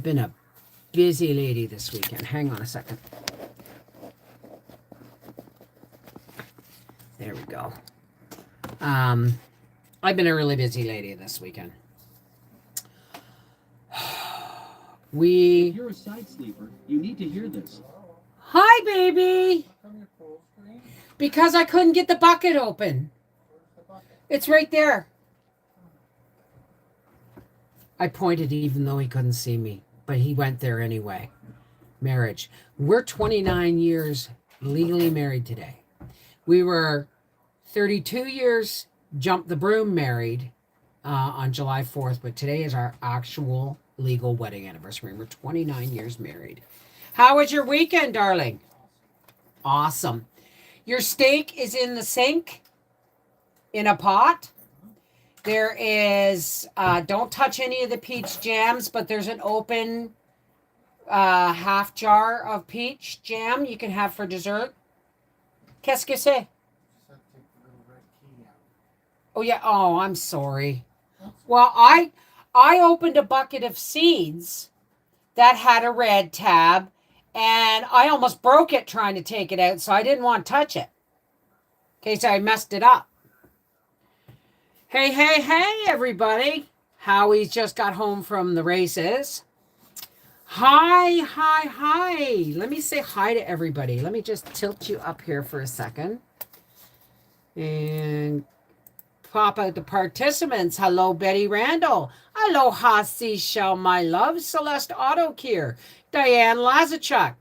I've been a busy lady this weekend. Hang on a second. There we go. I've been a really busy lady this weekend. If you're a side sleeper, you need to hear this. Hi, baby. Because I couldn't get the bucket open. It's right there. I pointed even though he couldn't see me, but he went there anyway. Marriage. We're 29 years legally married today. We were 32 years jump the broom married on July 4th, but today is our actual legal wedding anniversary. We're 29 years married. How was your weekend, darling? Awesome. Your steak is in the sink in a pot. There is, don't touch any of the peach jams, but there's an open half jar of peach jam you can have for dessert. Qu'est-ce que c'est? Oh, yeah. Oh, I'm sorry. Well, I opened a bucket of seeds that had a red tab, and I almost broke it trying to take it out, so I didn't want to touch it in case I messed it up. Hey, everybody. Howie's just got home from the races. Hi. Let me say hi to everybody. Let me just tilt you up here for a second. And pop out the participants. Hello, Betty Randall. Aloha, Seashell, my love. Celeste Autocure. Diane Lazachuk.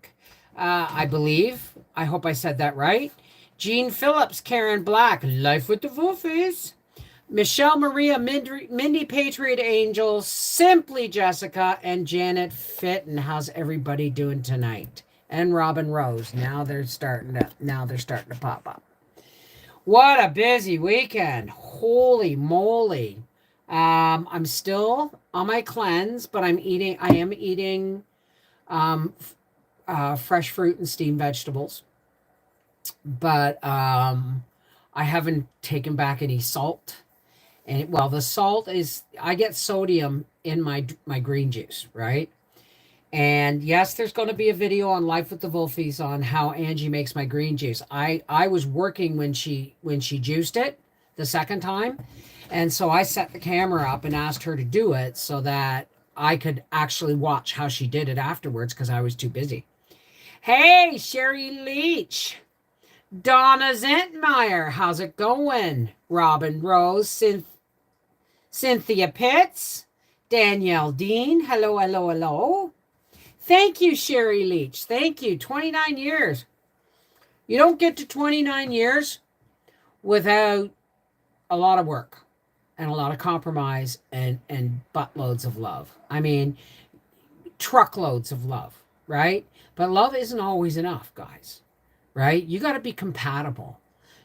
I believe. I hope I said that right. Jean Phillips, Karen Black. Life with the Wolfies. Michelle Maria, Mindy Patriot Angel, Simply Jessica, and Janet Fitton. How's everybody doing tonight? And Robin Rose. Now they're starting to pop up. What a busy weekend. Holy moly. I'm still on my cleanse, but I am eating fresh fruit and steamed vegetables. But I haven't taken back any salt. And the salt is, I get sodium in my green juice, right? And yes, there's going to be a video on Life with the Wolfies on how Angie makes my green juice. I was working when she juiced it the second time. And so I set the camera up and asked her to do it so that I could actually watch how she did it afterwards because I was too busy. Hey, Sherry Leach. Donna Zentmeyer, how's it going? Robin Rose, Cynthia Pitts, Danielle Dean, hello. Thank you, Sherry Leach. Thank you. 29 years. You don't get to 29 years without a lot of work and a lot of compromise and buttloads of love. I mean, truckloads of love, right? But love isn't always enough, guys, right? You got to be compatible.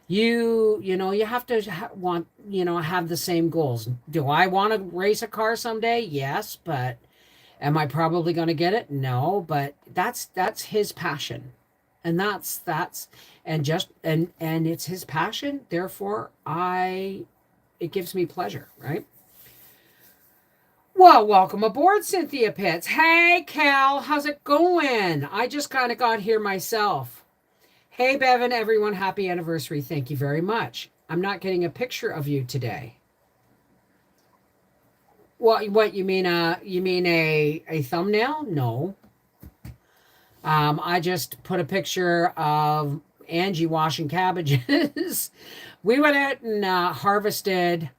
You have to have the same goals. Do I want to race a car someday? Yes, but am I probably going to get it? No, but that's his passion. And and it's his passion. Therefore, it gives me pleasure, right? Well, welcome aboard, Cynthia Pitts. Hey, Cal, how's it going? I just kind of got here myself. Hey, Bevan, everyone, happy anniversary. Thank you very much. I'm not getting a picture of you today. What you mean? You mean a thumbnail? No. I just put a picture of Angie washing cabbages. We went out and harvested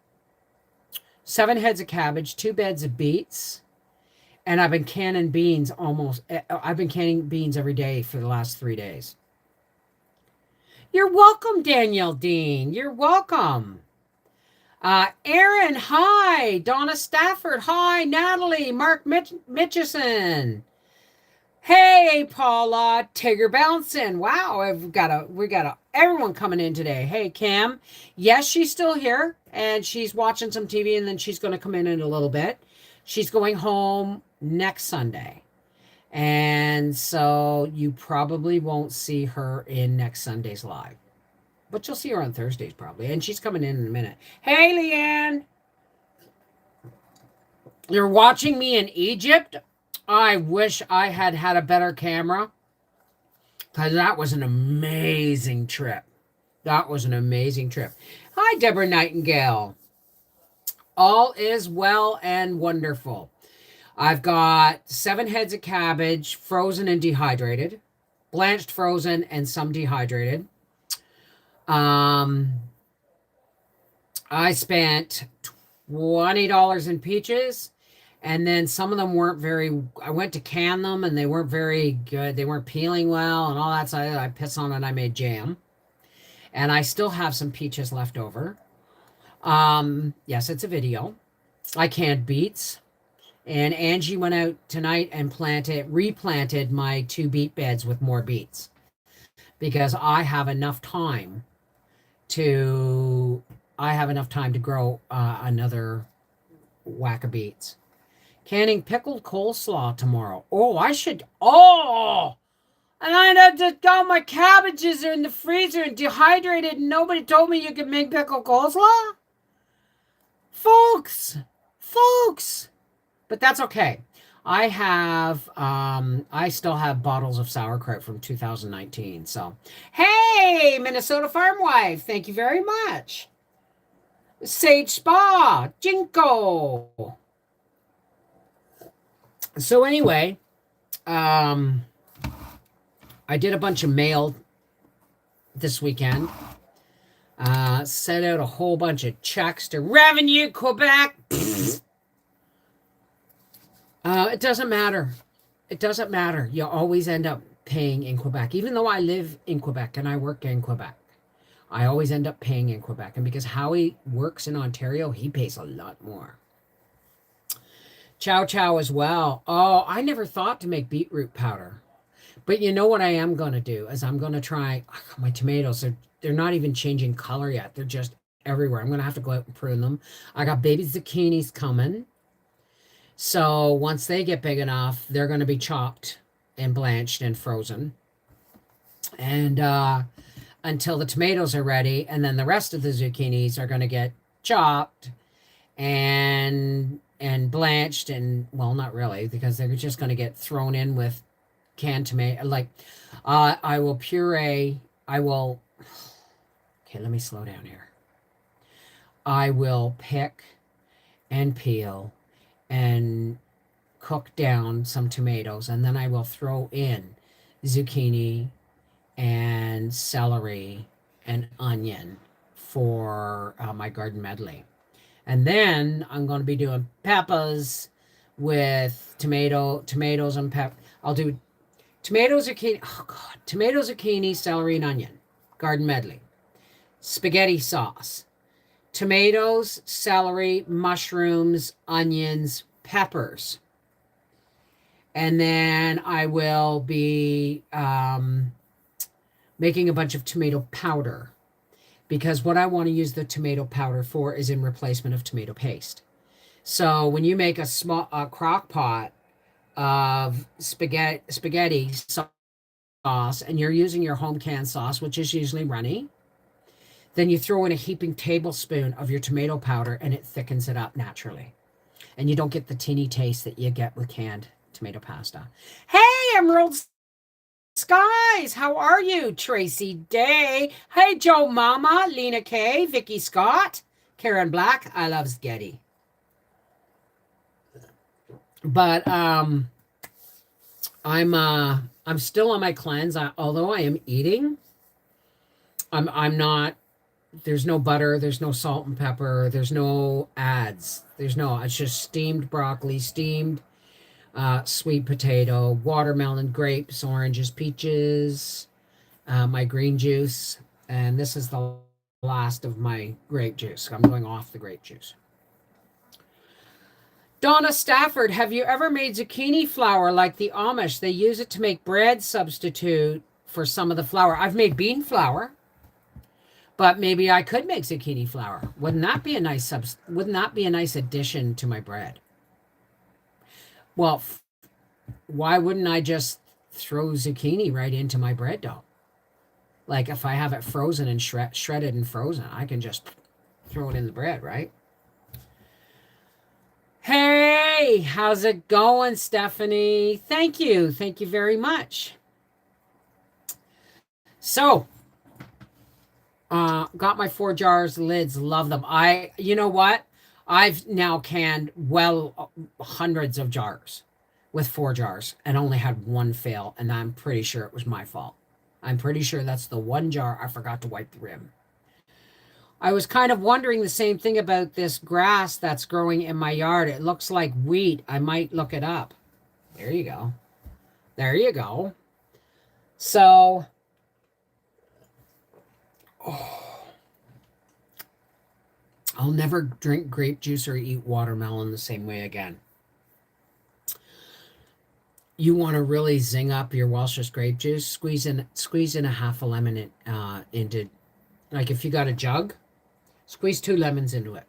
7 heads of cabbage, 2 beds of beets, and I've been canning beans every day for the last 3 days. You're welcome, Danielle Dean. You're welcome. Aaron, hi. Donna Stafford, hi. Natalie, Mark Mitchison. Hey, Paula, Tigger Bouncing. Wow, we got everyone coming in today. Hey, Cam. Yes, she's still here, and she's watching some TV, and then she's going to come in a little bit. She's going home next Sunday. And so you probably won't see her in next Sunday's live. But you'll see her on Thursdays probably. And she's coming in a minute. Hey, Leanne. You're watching me in Egypt? I wish I had had a better camera because that was an amazing trip. That was an amazing trip. Hi, Deborah Nightingale. All is well and wonderful. I've got 7 heads of cabbage, frozen and dehydrated, blanched, frozen, and some dehydrated. Um, I spent $20 in peaches, and then some of them weren't very. I went to can them, and they weren't very good. They weren't peeling well, and all that. So I pissed on it. I made jam, and I still have some peaches left over. Yes, it's a video. I canned beets. And Angie went out tonight and replanted my 2 beet beds with more beets because to, I have enough time to grow another whack of beets. Canning pickled coleslaw tomorrow. Oh, I should. Oh, and I had to go. My cabbages are in the freezer and dehydrated, and nobody told me you could make pickled coleslaw, folks. But that's okay. I still have bottles of sauerkraut from 2019. So, hey, Minnesota Farm Wife, thank you very much. Sage Spa, Jinko. So anyway, I did a bunch of mail this weekend. Sent out a whole bunch of checks to Revenue Quebec. It doesn't matter. It doesn't matter. You always end up paying in Quebec. Even though I live in Quebec and I work in Quebec, I always end up paying in Quebec. And because Howie works in Ontario, he pays a lot more. Chow chow as well. Oh, I never thought to make beetroot powder. But you know what I am going to do is I'm going to try my tomatoes. They're not even changing color yet. They're just everywhere. I'm going to have to go out and prune them. I got baby zucchinis coming. So once they get big enough, they're going to be chopped and blanched and frozen. And until the tomatoes are ready, and then the rest of the zucchinis are going to get chopped and blanched, and well, not really, because they're just going to get thrown in with canned tomato. Like I will puree. Okay, let me slow down here. I will pick and peel and cook down some tomatoes, and then I will throw in zucchini and celery and onion for my garden medley. And then I'm going to be doing peppers with tomatoes and I'll do tomato, zucchini, celery, and onion, garden medley. Spaghetti sauce. Tomatoes, celery, mushrooms, onions, peppers. And then I will be making a bunch of tomato powder, because what I want to use the tomato powder for is in replacement of tomato paste. So when you make a small crock pot of spaghetti sauce and you're using your home canned sauce, which is usually runny, then you throw in a heaping tablespoon of your tomato powder and it thickens it up naturally. And you don't get the tinny taste that you get with canned tomato pasta. Hey, Emerald Skies, how are you? Tracy Day. Hey, Joe Mama, Lena K, Vicky Scott, Karen Black. I love spaghetti. But I'm still on my cleanse. Although I am eating, I'm not. There's no butter, there's no salt and pepper, there's no ads. It's just steamed broccoli, steamed sweet potato, watermelon, grapes, oranges, peaches, my green juice, and this is the last of my grape juice. I'm going off the grape juice. Donna Stafford, have you ever made zucchini flour like the Amish? They use it to make bread substitute for some of the flour. I've made bean flour. But maybe I could make zucchini flour. Wouldn't that be a nice addition to my bread? Well, why wouldn't I just throw zucchini right into my bread dough? Like if I have it frozen and shredded and frozen, I can just throw it in the bread, right? Hey, how's it going, Stephanie? Thank you. Thank you very much. So, got my 4 jars, lids, love them. You know what? I've now canned hundreds of jars with 4 jars and only had one fail, and I'm pretty sure it was my fault. I'm pretty sure that's the one jar I forgot to wipe the rim. I was kind of wondering the same thing about this grass that's growing in my yard. It looks like wheat. I might look it up. There you go. There you go. So, I'll never drink grape juice or eat watermelon the same way again. You want to really zing up your Welch's grape juice? Squeeze in a half a lemon into, like if you got a jug, squeeze 2 lemons into it.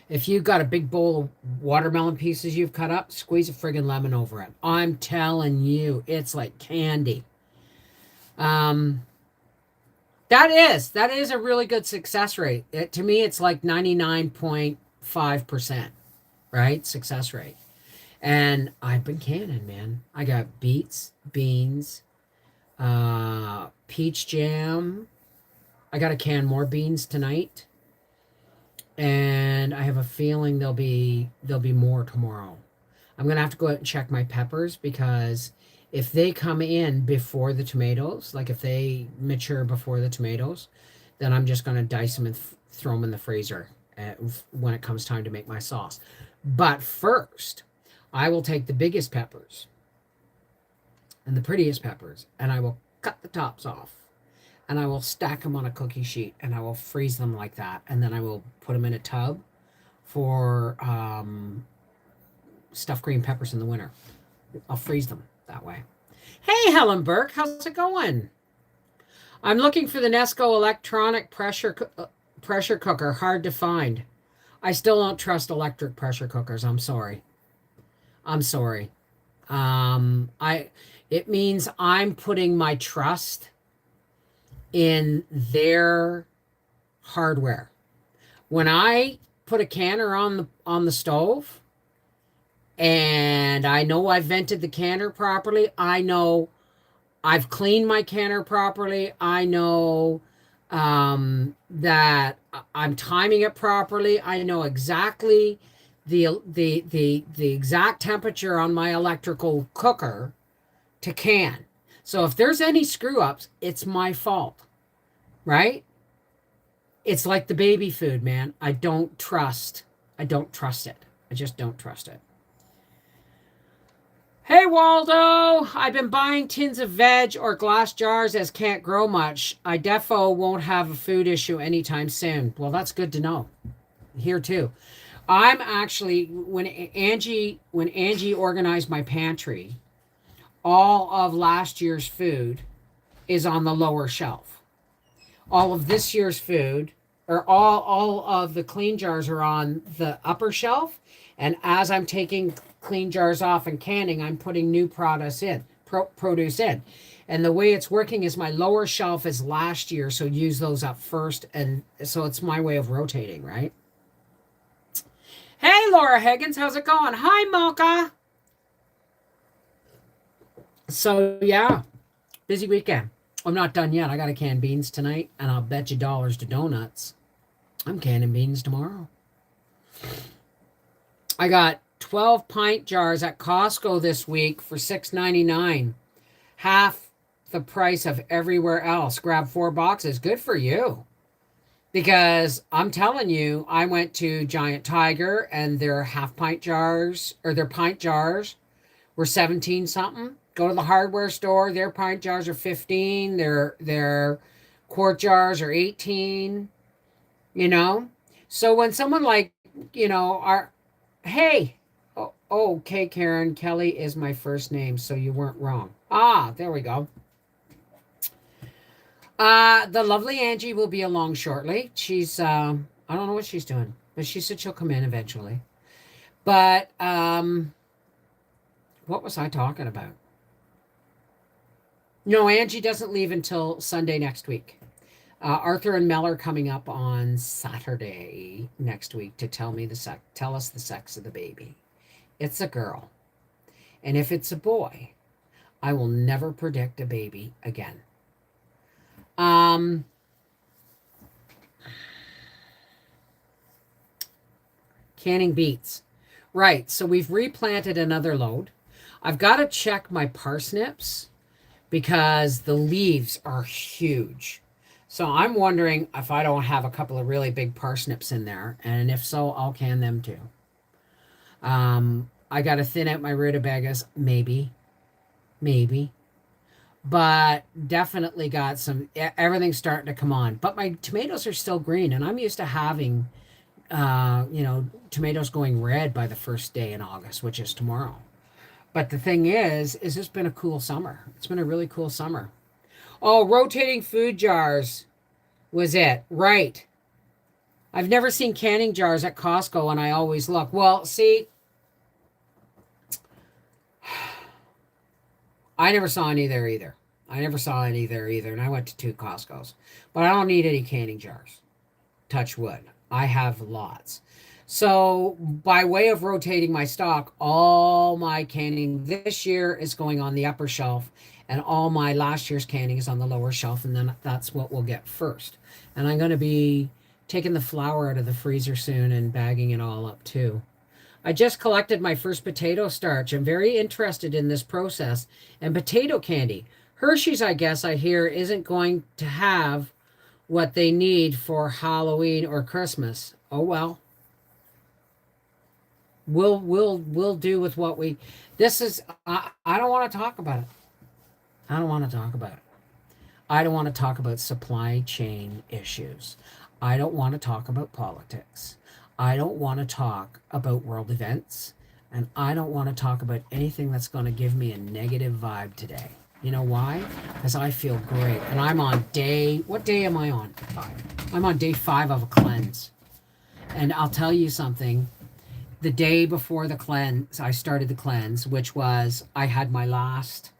If you've got a big bowl of watermelon pieces you've cut up, squeeze a friggin' lemon over it. I'm telling you, it's like candy. That is a really good success rate. To me, it's like 99.5%, right? Success rate. And I've been canning, man. I got beets, beans, peach jam. I got to can more beans tonight. And I have a feeling there'll be more tomorrow. I'm going to have to go out and check my peppers, because if they come in before the tomatoes, like if they mature before the tomatoes, then I'm just going to dice them and throw them in the freezer when it comes time to make my sauce. But first, I will take the biggest peppers and the prettiest peppers, and I will cut the tops off, and I will stack them on a cookie sheet, and I will freeze them like that, and then I will put them in a tub for stuffed green peppers in the winter. I'll freeze them that way. Hey, Helen Burke, how's it going? I'm looking for the Nesco electronic pressure cooker. Hard to find. I still don't trust electric pressure cookers. I'm sorry. It means I'm putting my trust in their hardware. When I put a canner on the stove, and I know I've vented the canner properly, I know I've cleaned my canner properly, I know that I'm timing it properly, I know exactly the exact temperature on my electrical cooker to can. So if there's any screw ups, it's my fault, right? It's like the baby food, man. I don't trust it. I just don't trust it. Hey, Waldo, I've been buying tins of veg or glass jars as can't grow much. I defo won't have a food issue anytime soon. Well, that's good to know. Here too. I'm actually, when Angie organized my pantry, all of last year's food is on the lower shelf. All of this year's food, or all of the clean jars, are on the upper shelf. And as I'm taking clean jars off and canning, I'm putting new produce in. And the way it's working is my lower shelf is last year, so use those up first. And so it's my way of rotating, right? Hey, Laura Higgins, how's it going? Hi, Mocha. So, yeah, busy weekend. I'm not done yet. I got to can beans tonight, and I'll bet you dollars to donuts I'm canning beans tomorrow. I got 12 pint jars at Costco this week for $6.99. Half the price of everywhere else. Grab 4 boxes. Good for you. Because I'm telling you, I went to Giant Tiger and their half pint jars, or their pint jars, were 17 something. Go to the hardware store, their pint jars are 15, their quart jars are 18, you know? So when someone like, hey, okay, Karen, Kelly is my first name, so you weren't wrong. Ah, there we go. The lovely Angie will be along shortly. She's, I don't know what she's doing, but she said she'll come in eventually. But, what was I talking about? No, Angie doesn't leave until Sunday next week. Arthur and Mel are coming up on Saturday next week to tell us the sex of the baby. It's a girl. And if it's a boy, I will never predict a baby again. Canning beets. Right, so we've replanted another load. I've got to check my parsnips because the leaves are huge. So I'm wondering if I don't have a couple of really big parsnips in there, and if so, I'll can them too. I got to thin out my rutabagas, maybe, but definitely got everything's starting to come on. But my tomatoes are still green, and I'm used to having, tomatoes going red by the first day in August, which is tomorrow. But the thing is it's been a cool summer. It's been a really cool summer. Oh, rotating food jars was it. Right. I've never seen canning jars at Costco, and I always look. Well, see, I never saw any there either. And I went to 2 Costco's. But I don't need any canning jars. Touch wood. I have lots. So, by way of rotating my stock, all my canning this year is going on the upper shelf, and all my last year's canning is on the lower shelf, and then that's what we'll get first. And I'm going to be taking the flour out of the freezer soon and bagging it all up too. I just collected my first potato starch. I'm very interested in this process. And potato candy. Hershey's, I guess, I hear, isn't going to have what they need for Halloween or Christmas. Oh well. We'll do with what we. This is. I don't want to talk about it. I don't want to talk about it. I don't want to talk about supply chain issues. I don't want to talk about politics. I don't want to talk about world events. And I don't want to talk about anything that's going to give me a negative vibe today. You know why? Because I feel great. And I'm on what day am I on? 5. I'm on day 5 of a cleanse. And I'll tell you something. The day before the cleanse, I started the cleanse, which was I had my last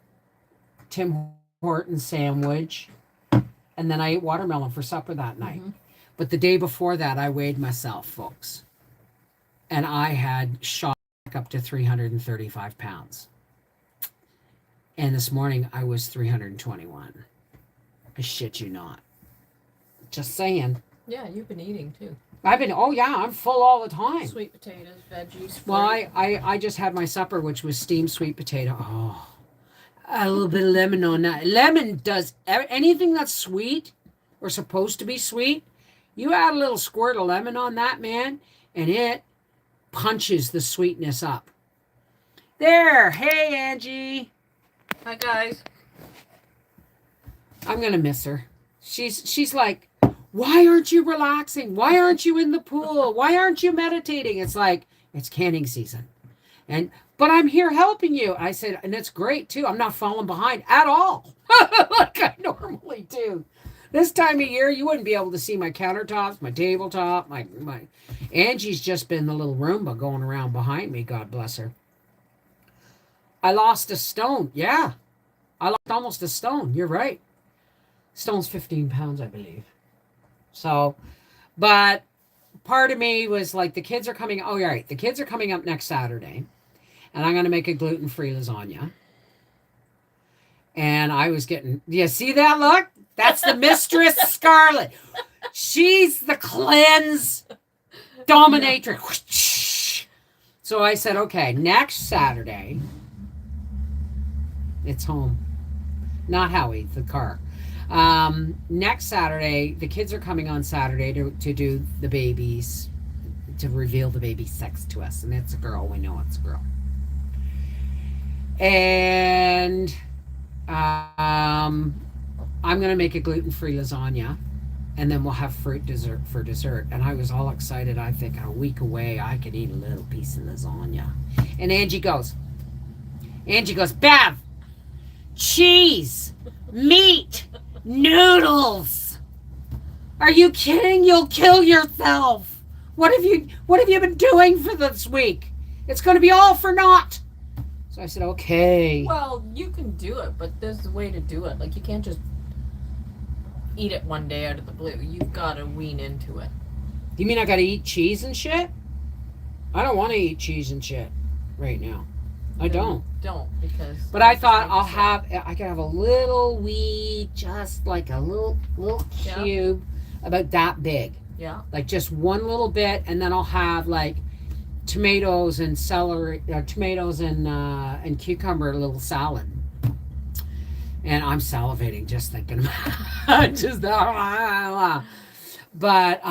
Tim Hortons sandwich, and then I ate watermelon for supper that night. Mm-hmm. But the day before that, I weighed myself, folks, and I had shot up to 335 pounds. And this morning, I was 321. I shit you not. Just saying. Yeah, you've been eating too. I'm full all the time. Sweet potatoes, veggies. Fruit. Well, I just had my supper, which was steamed sweet potato. Oh, a little bit of lemon on that. Lemon does anything that's sweet or supposed to be sweet. You add a little squirt of lemon on that, man, and it punches the sweetness up. There. Hey, Angie. Hi, guys. I'm going to miss her. She's like, why aren't you relaxing? Why aren't you in the pool? Why aren't you meditating? It's like, it's canning season. But I'm here helping you. I said, and it's great too. I'm not falling behind at all. Like I normally do. This time of year, you wouldn't be able to see my countertops, my tabletop, my Angie's just been the little Roomba going around behind me. God bless her. I lost a stone. Yeah. I lost almost a stone. You're right. Stone's 15 pounds, I believe. So, but part of me was like, the kids are coming. Oh, yeah, right. The kids are coming up next Saturday, and I'm going to make a gluten-free lasagna. And I was getting, you see that look? That's the Mistress Scarlet. She's the cleanse dominatrix. So I said, okay, next Saturday, it's home. Not Howie, the car. Next Saturday, the kids are coming on Saturday to do the babies, to reveal the baby sex to us. And it's a girl. We know it's a girl. And I'm going to make a gluten-free lasagna. And then we'll have fruit dessert for dessert. And I was all excited. I think a week away, I could eat a little piece of lasagna. And Angie goes, Bev, cheese, meat, noodles. Are you kidding? You'll kill yourself. What have you been doing for this week? It's going to be all for naught. So I said, okay. Well, you can do it, but there's a way to do it. Like, you can't just eat it one day out of the blue. You've got to wean into it. You mean I gotta eat cheese and shit? I don't want to eat cheese and shit right now. I don't. Don't, because. But I thought I could have a little wee, just like a little cube about that big. Yeah. Like just one little bit, and then I'll have like tomatoes and celery, tomatoes and cucumber, little salad. And I'm salivating just thinking about just but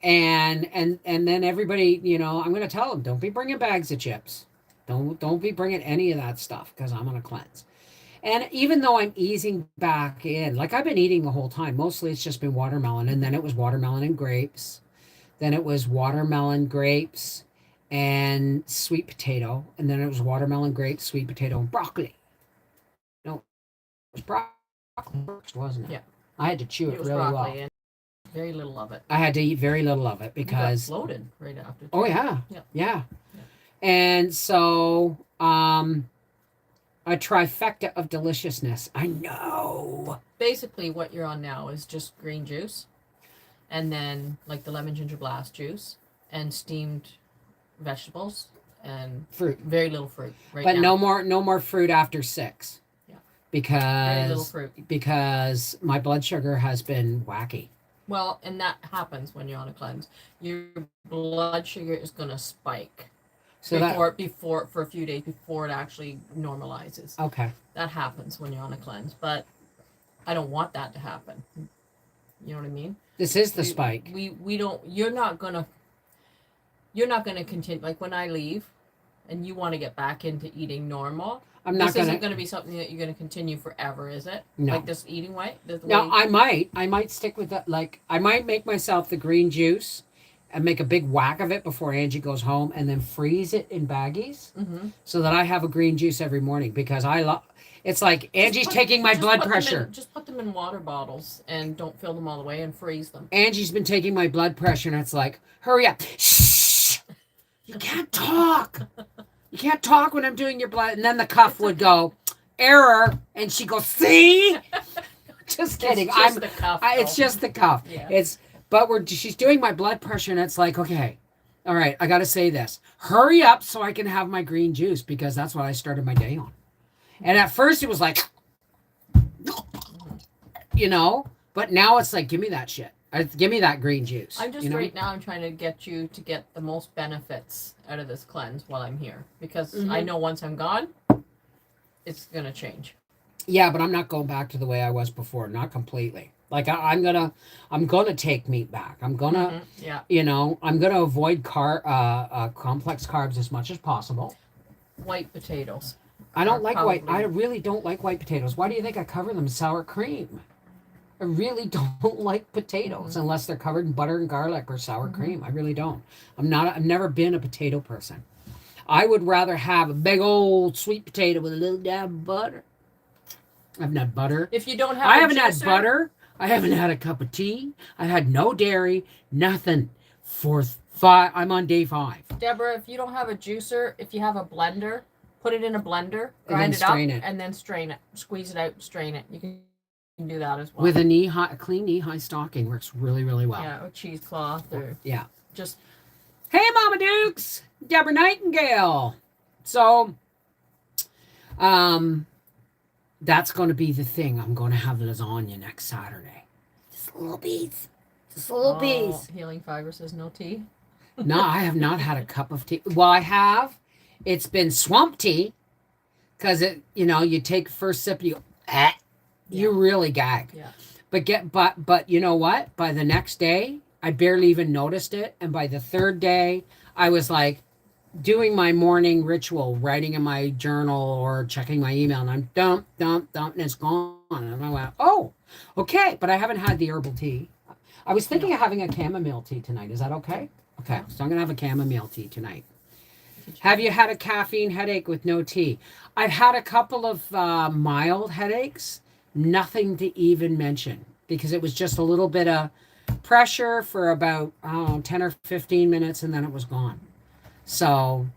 and then everybody, you know, I'm gonna tell them, don't be bringing bags of chips, don't be bringing any of that stuff, because I'm gonna cleanse. And even though I'm easing back in, like I've been eating the whole time, mostly it's just been watermelon, and then it was watermelon and grapes, then it was watermelon, grapes, and sweet potato, and then it was watermelon, grapes, sweet potato, and broccoli. No, it was broccoli first, wasn't it? Yeah. I had to chew it was really broccoli well. and very little of it. I had to eat very little of it You got because bloated right after. oh yeah, Yeah. yeah. And so a trifecta of deliciousness. I know. Basically, what you're on now is just green juice, and then like the lemon ginger blast juice, and steamed vegetables, and Fruit. very little fruit. Right But now. no more fruit after 6. Yeah. Because Very little fruit. because my blood sugar has been wacky. Well, and that happens when you're on a cleanse. Your blood sugar is going to spike So before for a few days before it actually normalizes. okay. That happens when you're on a cleanse, but I don't want that to happen. You know what I mean? This is the spike. We don't. You're not gonna continue. Like when I leave, and you want to get back into eating normal. I'm not This gonna. isn't going to be something that you're going to continue forever, is it? No. Like this eating way. No, I might stick with that. Like I might make myself the green juice, and make a big whack of it before Angie goes home, and then freeze it in baggies, so that I have a green juice every morning, because I love. It's like Angie's taking my blood pressure. Just put them in water bottles and don't fill them all the way and freeze them. Angie's been taking my blood pressure, and it's like, hurry up. Shh. You can't talk. You can't talk when I'm doing your blood. And then the cuff would go, error. And she goes, see? Just kidding. It's just the cuff. It's just the cuff. Yeah. She's doing my blood pressure, and it's like, okay, all right, I got to say this. Hurry up so I can have my green juice, because that's what I started my day on. And at first it was like, you know, but now it's like, give me that shit. Give me that green juice. I'm just you know? right now. I'm trying to get you to get the most benefits out of this cleanse while I'm here, because I know once I'm gone, it's gonna change. Yeah, but I'm not going back to the way I was before. Not completely. Like I'm gonna take meat back. I'm gonna, you know, I'm gonna avoid complex carbs as much as possible. White potatoes. I don't like white. I really don't like white potatoes. Why do you think I cover them in sour cream? I really don't like potatoes unless they're covered in butter and garlic or sour cream. I really don't. I've never been a potato person. I would rather have a big old sweet potato with a little dab of butter. I haven't had butter. If you don't have, I haven't had butter. I haven't had a cup of tea. I've had no dairy, nothing. I'm on day 5. Deborah, if you don't have a juicer, if you have a blender, put it in a blender, grind it up, and then strain it. Squeeze it out, strain it. You can do that as well. With a clean knee-high stocking works really, really well. Yeah, or cheesecloth, or just. Hey, Mama Dukes, Deborah Nightingale. So, that's going to be the thing. I'm going to have lasagna next Saturday. Just a little piece. Just a little piece. Healing Fiber says no tea. No, I have not had a cup of tea. Well, I have. It's been swamp tea, because you take first sip, you really gag. Yeah. But you know what? By the next day, I barely even noticed it, and by the third day, I was like doing my morning ritual, writing in my journal or checking my email, and I'm dump, and it's gone. And I went, oh, okay. But I haven't had the herbal tea. I was thinking of having a chamomile tea tonight. Is that okay? Okay, so I'm gonna have a chamomile tea tonight. Have you had a caffeine headache with no tea? I've had a couple of mild headaches. Nothing to even mention, because it was just a little bit of pressure for about 10 or 15 minutes, and then it was gone. So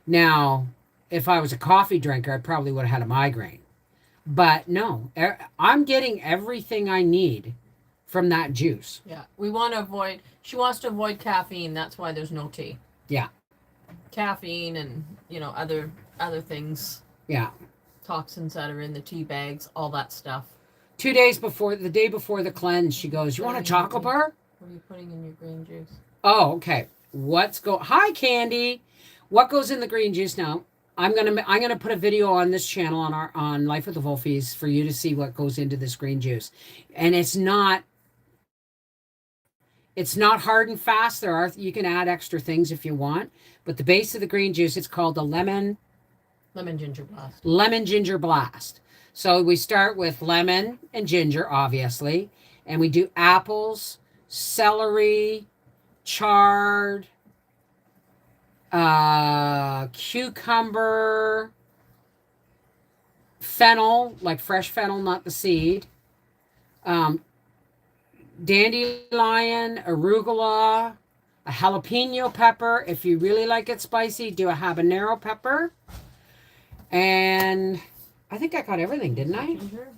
now, if I was a coffee drinker, I probably would have had a migraine. But no, I'm getting everything I need from that juice. Yeah, we want to avoid. She wants to avoid caffeine. That's why there's no tea. Yeah. Caffeine and other things, Yeah. toxins that are in the tea bags, all that stuff. 2 days before, the day before the cleanse, she goes, "You want a chocolate bar?" What are you putting in your green juice? Oh, okay. Hi, Candy. What goes in the green juice now? I'm gonna put a video on this channel on Life with the Wolfies for you to see what goes into this green juice, and it's not hard and fast. You can add extra things if you want, but the base of the green juice, it's called the lemon Ginger blast. lemon ginger blast. So we start with lemon and ginger, obviously, and we do apples, celery, chard, cucumber, fennel, like fresh fennel, not the seed, um, dandelion, arugula, a jalapeno pepper. If you really like it spicy, do a habanero pepper. And I think I got everything, didn't I? Ginger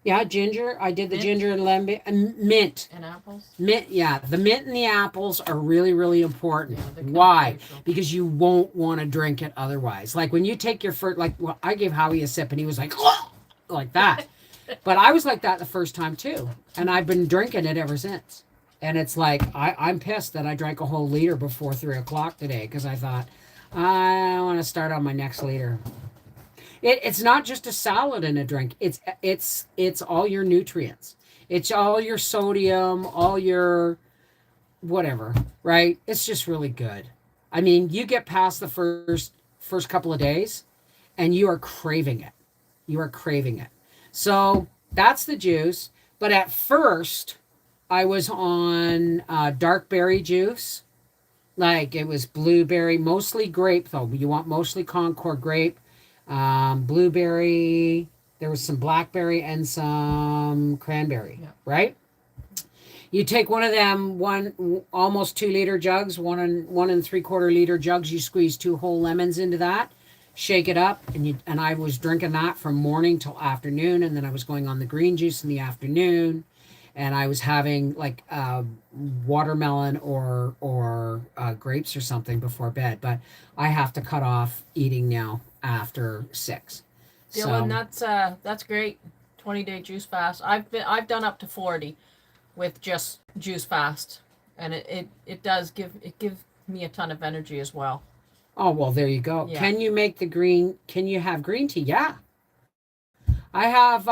Yeah, ginger. I did the Mint? ginger and lemon and mint. and apples. Mint, yeah, the mint and the apples are really, really important. Yeah, they're kinda Why? crucial. Because you won't want to drink it otherwise. Like when you take your first, I gave Howie a sip and he was like, "Oh!" like that. But I was like that the first time too, and I've been drinking it ever since. And it's like I'm pissed that I drank a whole liter before 3 o'clock today because I thought I want to start on my next liter. It's not just a salad and a drink. It's all your nutrients. It's all your sodium, all your whatever, right? It's just really good. I mean, you get past the first couple of days and you are craving it. You are craving it. So that's the juice. But at first, I was on dark berry juice. Like it was blueberry, mostly grape though. You want mostly Concord grape. Blueberry, there was some blackberry and some cranberry, Yeah. right? You take one of them, almost 2 liter jugs, 1 and 3/4 liter jugs. You squeeze 2 whole lemons into that, shake it up, and I was drinking that from morning till afternoon, and then I was going on the green juice in the afternoon, and I was having like watermelon or grapes or something before bed. But I have to cut off eating now after 6. Dylan, that's great. 20-day juice fast. I've done up to 40 with just juice fast, and it gives me a ton of energy as well. Oh well, there you go. Yeah. Can you have green tea? Yeah, I have.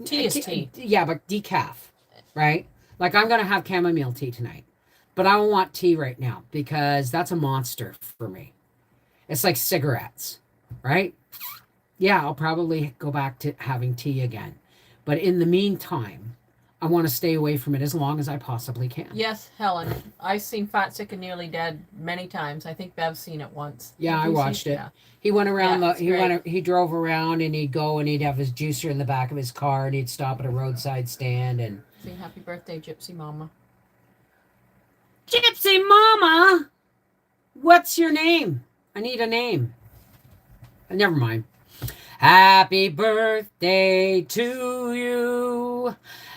Tea is tea. Yeah, but decaf, right? Like I'm gonna have chamomile tea tonight, but I don't want tea right now because that's a monster for me. It's like cigarettes, right? Yeah, I'll probably go back to having tea again, but in the meantime, I want to stay away from it as long as I possibly can. Yes, Helen. I've seen Fat, Sick, and Nearly Dead many times. I think Bev's seen it once. Yeah, Have I you watched seen it. Yeah. He went around Yeah, it's great. he drove around and he'd go and he'd have his juicer in the back of his car and he'd stop at a roadside stand and Say happy birthday, Gypsy Mama. Gypsy Mama, what's your name? I need a name. Never mind. Happy birthday to you.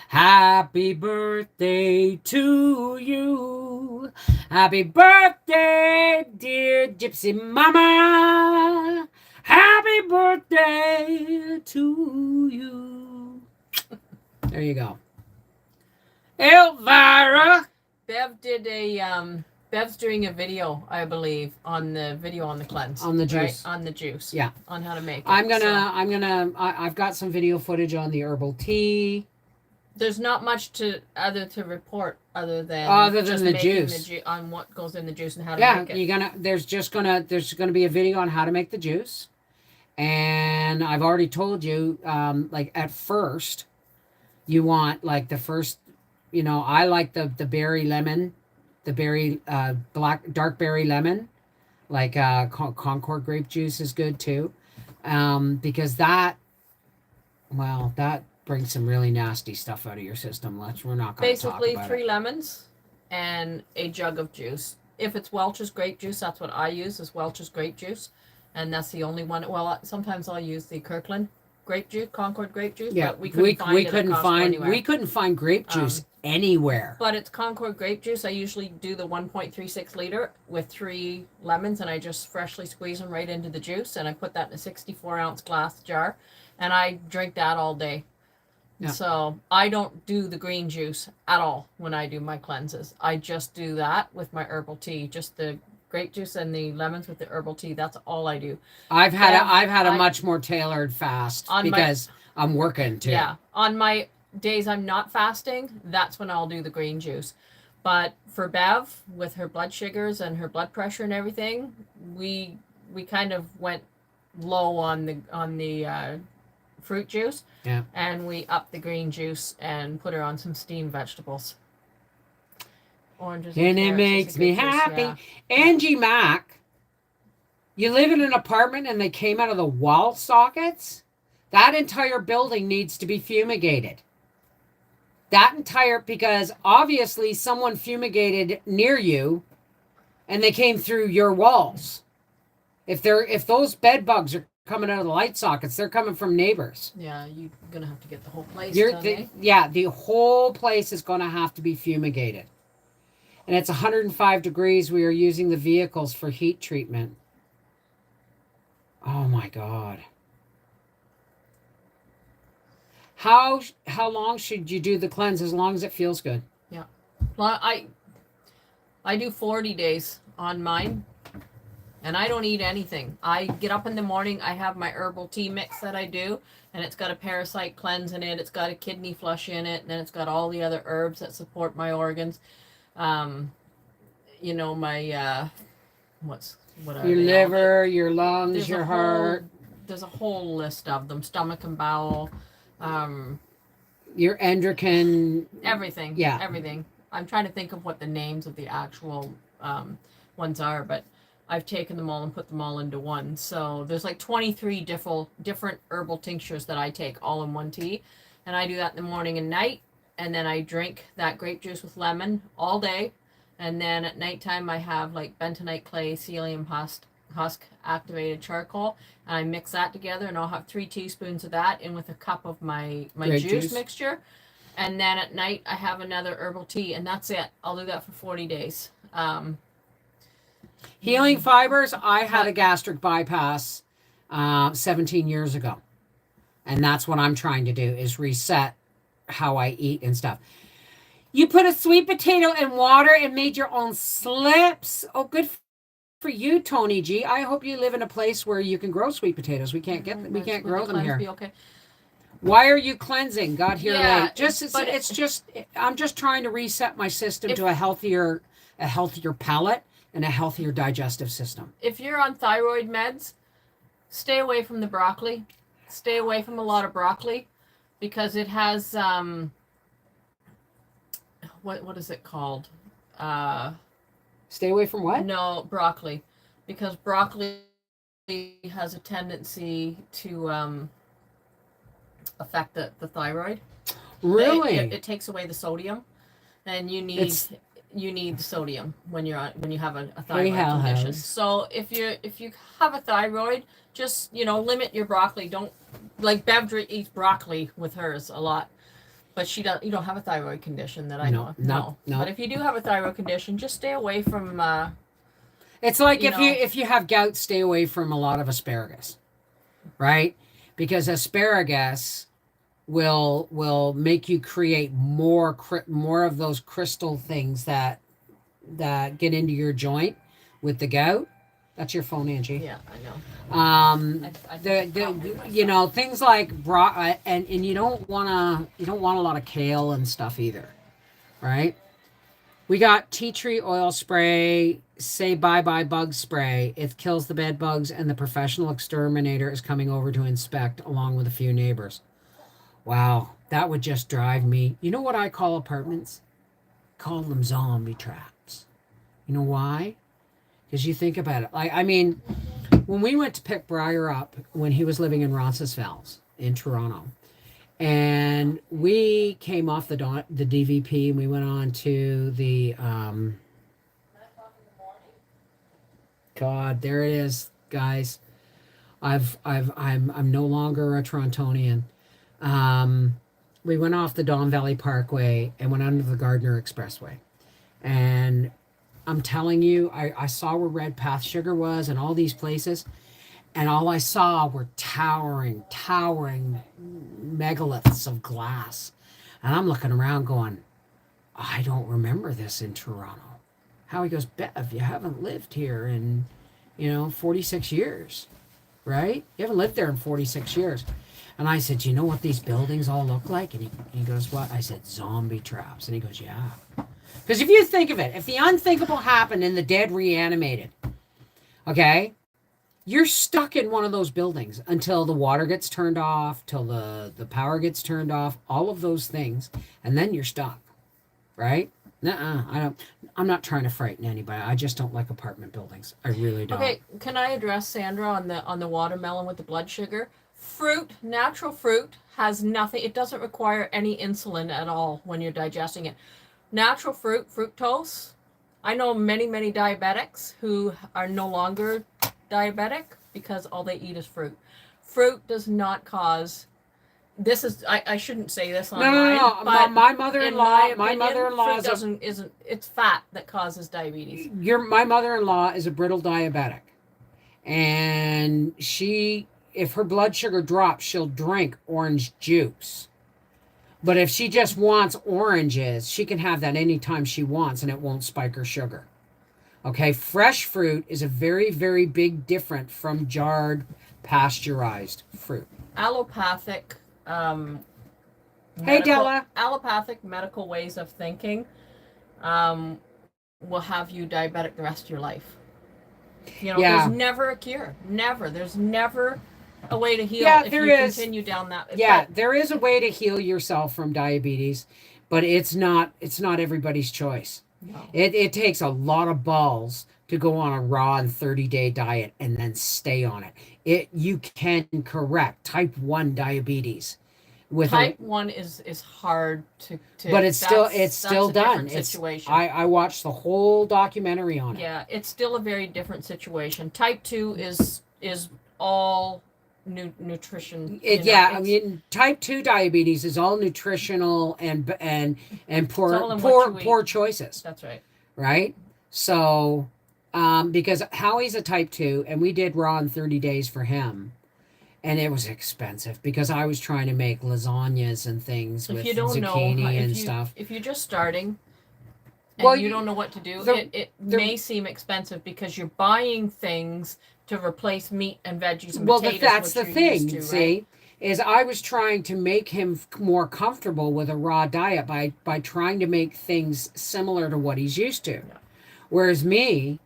Happy birthday to you. Happy birthday, dear Gypsy Mama. Happy birthday to you. There you go. Elvira. Bev's doing a video, I believe, on the cleanse. On the juice. Right? On the juice. Yeah. On how to make it. I've got some video footage on the herbal tea. There's not much to report other than just the making juice. On what goes in the juice and how to make it. There's gonna be a video on how to make the juice. And I've already told you, like at first, you want like the first, I like the berry lemon, the berry dark berry lemon, like Concord grape juice is good too, because that brings some really nasty stuff out of your system. We're not going to talk about it. Basically 3 lemons and a jug of juice. If it's Welch's grape juice, that's what I use is Welch's grape juice. and that's the only one. Well, sometimes I'll use the Kirkland grape juice, Concord grape juice, Yeah, but we couldn't find it at Costco anywhere. we couldn't find grape juice anywhere. But it's Concord grape juice. I usually do the 1.36 liter with 3 lemons, and I just freshly squeeze them right into the juice, and I put that in a 64-ounce glass jar, and I drink that all day. Yeah. So I don't do the green juice at all when I do my cleanses. I just do that with my herbal tea, just the grape juice and the lemons with the herbal tea. That's all I do. I've had a much more tailored fast because I'm working too. Yeah, on my days I'm not fasting, that's when I'll do the green juice. But for Bev, with her blood sugars and her blood pressure and everything, we kind of went low on the fruit juice. Yeah. And we upped the green juice and put her on some steamed vegetables. Oranges And it carrots makes is a me good juice, happy. yeah. Angie Mack, you live in an apartment and they came out of the wall sockets? That entire building needs to be fumigated. Because obviously someone fumigated near you and they came through your walls. If those bed bugs are coming out of the light sockets, they're coming from neighbors. Yeah, you're gonna have to get the whole place done, the whole place is gonna have to be fumigated. And it's 105 degrees. We are using the vehicles for heat treatment. Oh my God. How long should you do the cleanse? As long as it feels good. Yeah. Well, I do 40 days on mine, and I don't eat anything. I get up in the morning, I have my herbal tea mix that I do, and it's got a parasite cleanse in it, it's got a kidney flush in it, and then it's got all the other herbs that support my organs. You know, my what are your they liver, your lungs, your heart. There's a whole list of them: stomach and bowel, your endocrine. everything. Yeah, everything. I'm trying to think of what the names of the actual ones are, but I've taken them all and put them all into one. So there's like 23 different herbal tinctures that I take all in one tea, and I do that in the morning and night, and then I drink that grape juice with lemon all day. And then at nighttime, I have like bentonite clay, psyllium husk activated charcoal, and I mix that together, and I'll have 3 teaspoons of that in with a cup of my juice mixture. And then at night, I have another herbal tea, and that's it. I'll do that for 40 days. Healing fibers. I had a gastric bypass 17 years ago, and that's what I'm trying to do is reset how I eat and stuff. You put a sweet potato in water and made your own slips. Oh, good for you, Tony G. I hope you live in a place where you can grow sweet potatoes. We can't grow them here. Okay. Why are you cleansing? Got here late. I'm just trying to reset my system to a healthier palate and a healthier digestive system. If you're on thyroid meds, stay away from the broccoli. Stay away from a lot of broccoli because it has what is it called? Stay away from what? No, broccoli, because broccoli has a tendency to affect the thyroid. Really? It takes away the sodium, and you need sodium when you have a thyroid condition. So if you have a thyroid, just limit your broccoli. Don't like Bev eats broccoli with hers a lot. But you don't have a thyroid condition that I know of. No. But if you do have a thyroid condition, just stay away from it's like if you have gout, stay away from a lot of asparagus. Right? Because asparagus will make you create more of those crystal things that get into your joint with the gout. That's your phone, Angie. Yeah, I know. Things like and you don't want a lot of kale and stuff either, right? We got tea tree oil spray. Say bye bug spray. It kills the bed bugs, and the professional exterminator is coming over to inspect along with a few neighbors. Wow, that would just drive me. You know what I call apartments? Call them zombie traps. You know why? Because you think about it. I mean, when we went to pick Briar up when he was living in Roncesvalles in Toronto, and we came off the DVP and we went on to the God, there it is, guys. I'm no longer a Torontonian. Um, we went off the Don Valley Parkway and went under the Gardner Expressway. And I'm telling you, I saw where Red Path Sugar was and all these places. And all I saw were towering megaliths of glass. And I'm looking around going, I don't remember this in Toronto. Howie goes, Bev, you haven't lived here in, 46 years, right? You haven't lived there in 46 years. And I said, you know what these buildings all look like? And he goes, what? I said, zombie traps. And he goes, yeah. Because if you think of it, if the unthinkable happened and the dead reanimated, okay, you're stuck in one of those buildings until the water gets turned off, till the power gets turned off, all of those things, and then you're stuck, right? I'm not trying to frighten anybody. I just don't like apartment buildings. I really don't. Okay, can I address Sandra on the watermelon with the blood sugar? Fruit, natural fruit, has nothing. It doesn't require any insulin at all when you're digesting it. Natural fruit, fructose. I know many diabetics who are no longer diabetic because all they eat is fruit. Fruit does not cause. This is I shouldn't say this online. No. But my mother-in-law. My opinion, mother-in-law isn't. It's fat that causes diabetes. My mother-in-law is a brittle diabetic, and if her blood sugar drops, she'll drink orange juice. But if she just wants oranges, she can have that anytime she wants, and it won't spike her sugar. Okay, fresh fruit is a very, very big difference from jarred, pasteurized fruit. Allopathic. Hey, Della. Allopathic medical ways of thinking will have you diabetic the rest of your life. There's never a cure. Never. There's never a way to heal if you continue down that. There is a way to heal yourself from diabetes, but it's not everybody's choice. No. It takes a lot of balls to go on a raw and 30-day diet and then stay on it. You can correct type 1 diabetes with type 1 is hard to but it's still done. Situation. I watched the whole documentary on it. Yeah, it's still a very different situation. Type 2 is all nutrition. I mean, type 2 diabetes is all nutritional and poor choices. That's right. Right? So, because Howie's a type 2, and we did raw in 30 days for him, and it was expensive because I was trying to make lasagnas and things with zucchini and stuff. If you're just starting and you don't know what to do, it may seem expensive because you're buying things to replace meat and veggies and potatoes. Well, that's the thing, see, is I was trying to make him more comfortable with a raw diet by trying to make things similar to what he's used to. Yeah. Whereas me,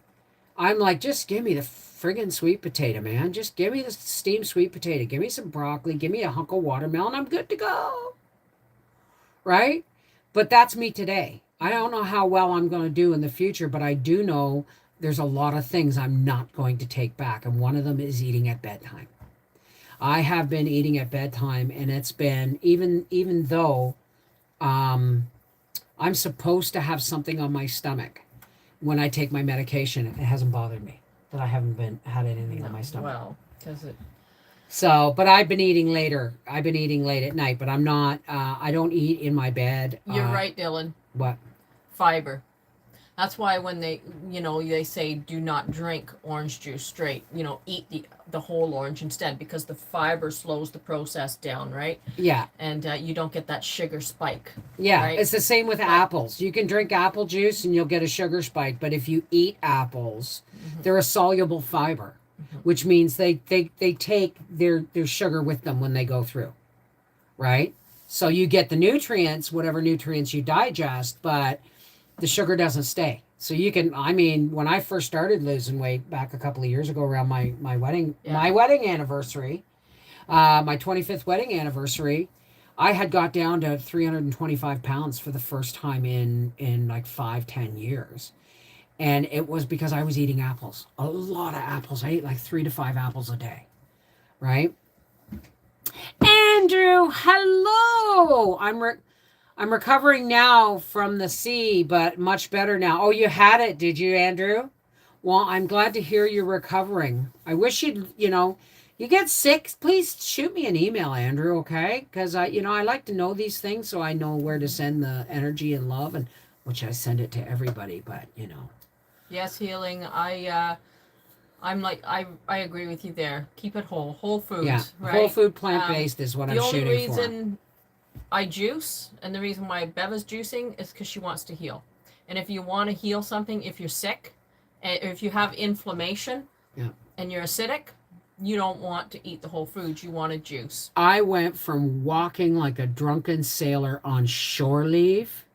I'm like, just give me the friggin' sweet potato, man. Just give me the steamed sweet potato. Give me some broccoli. Give me a hunk of watermelon. I'm good to go. Right? But that's me today. I don't know how well I'm going to do in the future, but I do know there's a lot of things I'm not going to take back. And one of them is eating at bedtime. I have been eating at bedtime, and it's been, even though I'm supposed to have something on my stomach when I take my medication, it hasn't bothered me that I haven't had anything on my stomach. Well, because it. So, but I've been eating later. I've been eating late at night, but I'm not. I don't eat in my bed. You're right, Dylan. What? Fiber. That's why when they say do not drink orange juice straight, eat the whole orange instead, because the fiber slows the process down, right? Yeah. And you don't get that sugar spike. Yeah, right? It's the same with apples. You can drink apple juice and you'll get a sugar spike, but if you eat apples, they're a soluble fiber, which means they take their sugar with them when they go through, right? So you get the nutrients, whatever nutrients you digest, but the sugar doesn't stay. So you can, when I first started losing weight back a couple of years ago around my wedding, my wedding anniversary, my 25th wedding anniversary, I had got down to 325 pounds for the first time in like 5-10 years. And it was because I was eating apples, a lot of apples. I ate like 3 to 5 apples a day, right? Andrew, hello. I'm recovering now from the sea, but much better now. Oh, you had it, did you, Andrew? Well, I'm glad to hear you're recovering. I wish You get sick, please shoot me an email, Andrew, okay? Because I like to know these things so I know where to send the energy and love, and which I send it to everybody, but Yes, healing. I agree with you there. Keep it whole. Whole yeah, foods, right? whole food plant-based is what The I'm only shooting reason I juice and the reason why Bev is juicing is because she wants to heal. And if you want to heal something, if you're sick, or if you have inflammation, Yeah. and you're acidic, you don't want to eat the whole foods. You want to juice. I went from walking like a drunken sailor on shore leave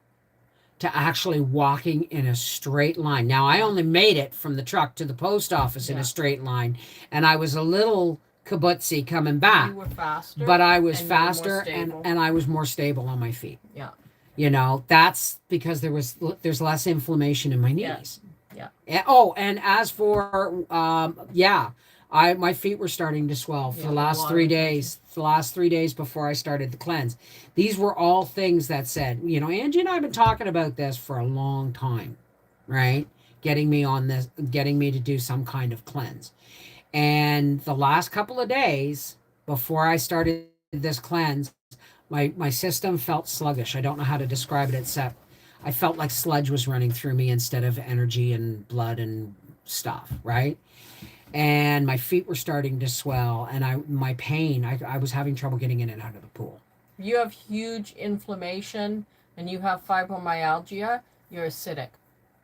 to actually walking in a straight line. Now, I only made it from the truck to the post office in Yeah. a straight line, and I was a little kibbutzzy coming back. You were faster, but I was and you were more faster and stable. I was more stable on my feet. Yeah. That's because there's less inflammation in my knees. Yeah. And as for my feet were starting to swell for Yeah, the last water 3 retention. days. The last 3 days before I started the cleanse. These were all things that said, Angie and I have been talking about this for a long time, right? Getting me to do some kind of cleanse. And the last couple of days before I started this cleanse, my system felt sluggish. I don't know how to describe it except I felt like sludge was running through me instead of energy and blood and stuff, right? And my feet were starting to swell, and my pain, I was having trouble getting in and out of the pool. You have huge inflammation and you have fibromyalgia, you're acidic.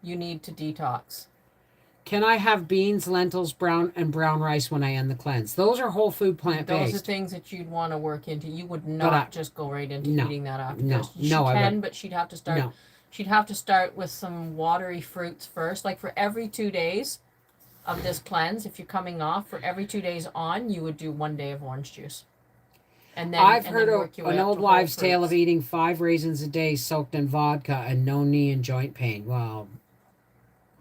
You need to detox. Can I have beans, lentils, brown rice when I end the cleanse? Those are whole food plant based. Those are things that you'd want to work into. You would not just go right into eating that after this. She I can, wouldn't. but she'd have to start. No. She'd have to start with some watery fruits first. Like for every 2 days of this cleanse, if you're coming off, for every 2 days on, you would do 1 day of orange juice. And then I've and heard then work your way an up old to whole wives' tale of fruits. eating 5 raisins a day soaked in vodka and no knee and joint pain. Well,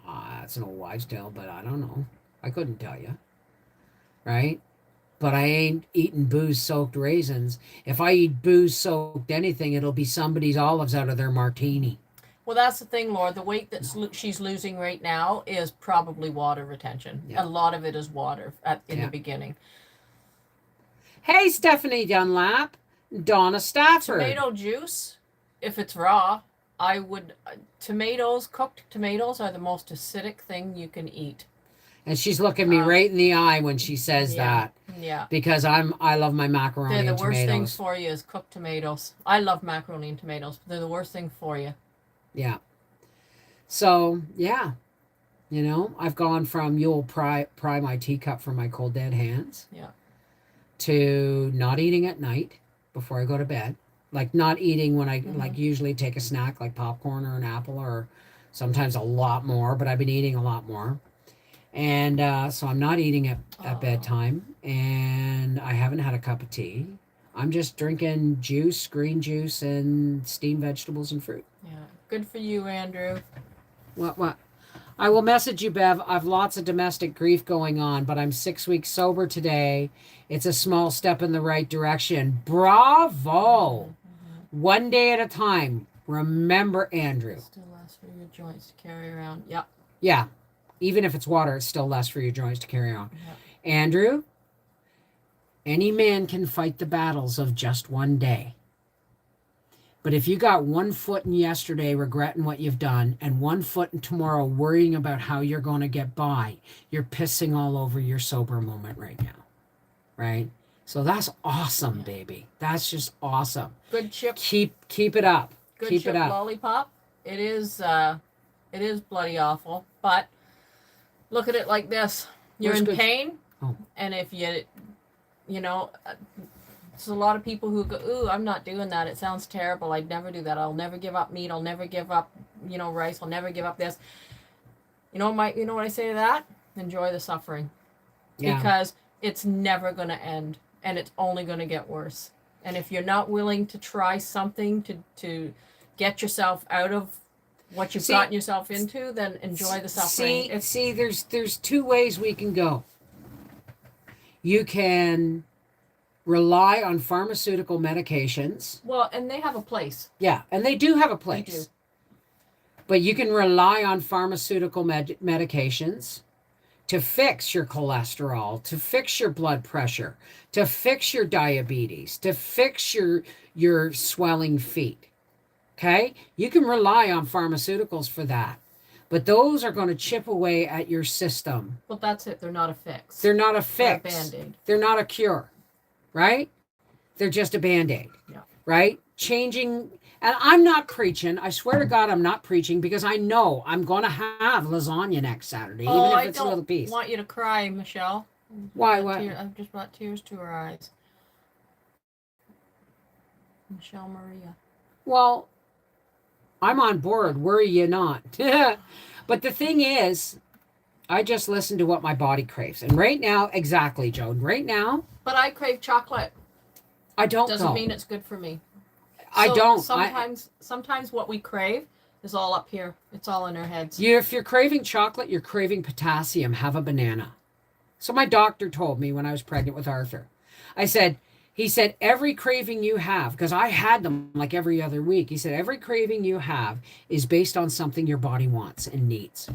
that's an old wives' tale, but I don't know. I couldn't tell you. Right? But I ain't eating booze-soaked raisins. If I eat booze-soaked anything, it'll be somebody's olives out of their martini. Well, that's the thing, Laura. The weight that she's losing right now is probably water retention. Yeah. A lot of it is water in the beginning. Hey, Stephanie Dunlap, Donna Stafford. Tomato juice, if it's raw, I would. Cooked tomatoes are the most acidic thing you can eat. And she's looking me right in the eye when she says that. Yeah. Because I love my macaroni and They're tomatoes. the worst thing for you is cooked tomatoes. I love macaroni and tomatoes, but they're the worst thing for you. Yeah. So, yeah. I've gone from you'll pry my teacup from my cold dead hands. Yeah. To not eating at night before I go to bed. Like not eating when I like usually take a snack like popcorn or an apple or sometimes a lot more, but I've been eating a lot more. And so I'm not eating at bedtime, and I haven't had a cup of tea. I'm just drinking juice, green juice, and steamed vegetables and fruit. Yeah. Good for you, Andrew. What? I will message you, Bev. I've lots of domestic grief going on, but I'm 6 weeks sober today. It's a small step in the right direction. Bravo! 1 day at a time. Remember, Andrew. Still less for your joints to carry around. Yep. Yeah. Even if it's water, it's still less for your joints to carry on. Yep. Andrew, any man can fight the battles of just 1 day. But if you got 1 foot in yesterday regretting what you've done and 1 foot in tomorrow worrying about how you're going to get by, you're pissing all over your sober moment right now. Right? So that's awesome, baby. That's just awesome. Good chip. Keep it up. Good Keep chip it up. lollipop. It is bloody awful, but look at it like this. You're Where's in good- pain, Oh. and if there's a lot of people who go, ooh, I'm not doing that. It sounds terrible. I'd never do that. I'll never give up meat. I'll never give up, rice. I'll never give up this. You know what I say to that? Enjoy the suffering. Yeah. Because it's never going to end, and it's only going to get worse. And if you're not willing to try something to get yourself out of what you've gotten yourself into, then enjoy the suffering. There's 2 ways we can go. You can rely on pharmaceutical medications. Well, and they have a place. Yeah, and they do have a They place. do. But you can rely on pharmaceutical medications to fix your cholesterol, to fix your blood pressure, to fix your diabetes, to fix your swelling feet. Okay? You can rely on pharmaceuticals for that. But those are going to chip away at your system. Well, that's it. They're not a fix. They're not a They're a fix. Band-Aid. They're not a cure, right? They're just a Band-Aid, Yeah. right? Changing, and I'm not preaching. I swear to God, I'm not preaching because I know I'm going to have lasagna next Saturday, even if it's a little piece. I don't want you to cry, Michelle. Why? What? I've just brought tears to her eyes. Michelle Maria. Well, I'm on board. Worry you not. But the thing is, I just listen to what my body craves. And right now, exactly, Joan, right now. But I crave chocolate. I don't Doesn't mean it's good for me. I don't. Sometimes what we crave is all up here. It's all in our heads. If you're craving chocolate, you're craving potassium. Have a banana. So my doctor told me when I was pregnant with Arthur. He said, every craving you have, because I had them like every other week. He said, every craving you have is based on something your body wants and needs.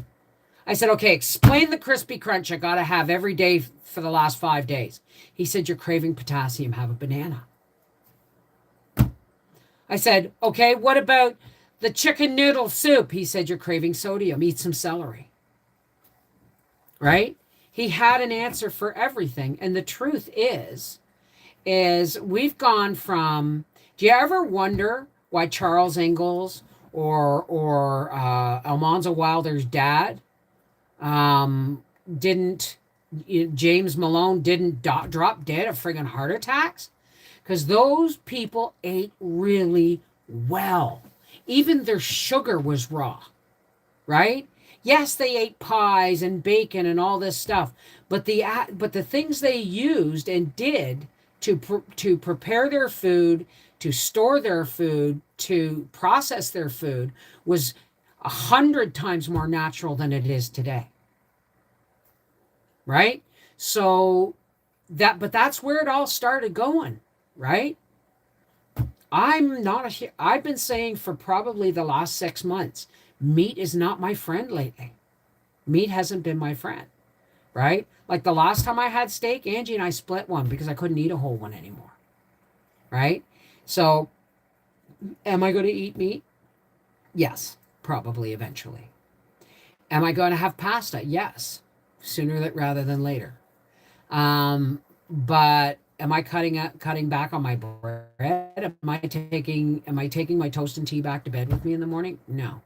I said, okay, explain the crispy crunch I got to have every day for the last 5 days. He said, you're craving potassium. Have a banana. I said, okay, what about the chicken noodle soup? He said, you're craving sodium. Eat some celery. Right? He had an answer for everything. And the truth is we've gone from, do you ever wonder why Charles Ingalls or Almanza Wilder's dad James Malone didn't drop dead of friggin' heart attacks? Because those people ate really well. Even their sugar was raw, right? Yes, they ate pies and bacon and all this stuff, but the things they used and did to prepare their food, to store their food, to process their food was 100 times more natural than it is today, right? So but that's where it all started going. Right? I've been saying for probably the last 6 months, meat is not my friend lately. Meat hasn't been my friend, right? Like the last time I had steak, Angie and I split one because I couldn't eat a whole one anymore, right? So am I going to eat meat? Yes, probably eventually. Am I going to have pasta? Yes, sooner rather than later. But am I cutting back on my bread? Am I taking my toast and tea back to bed with me in the morning? No.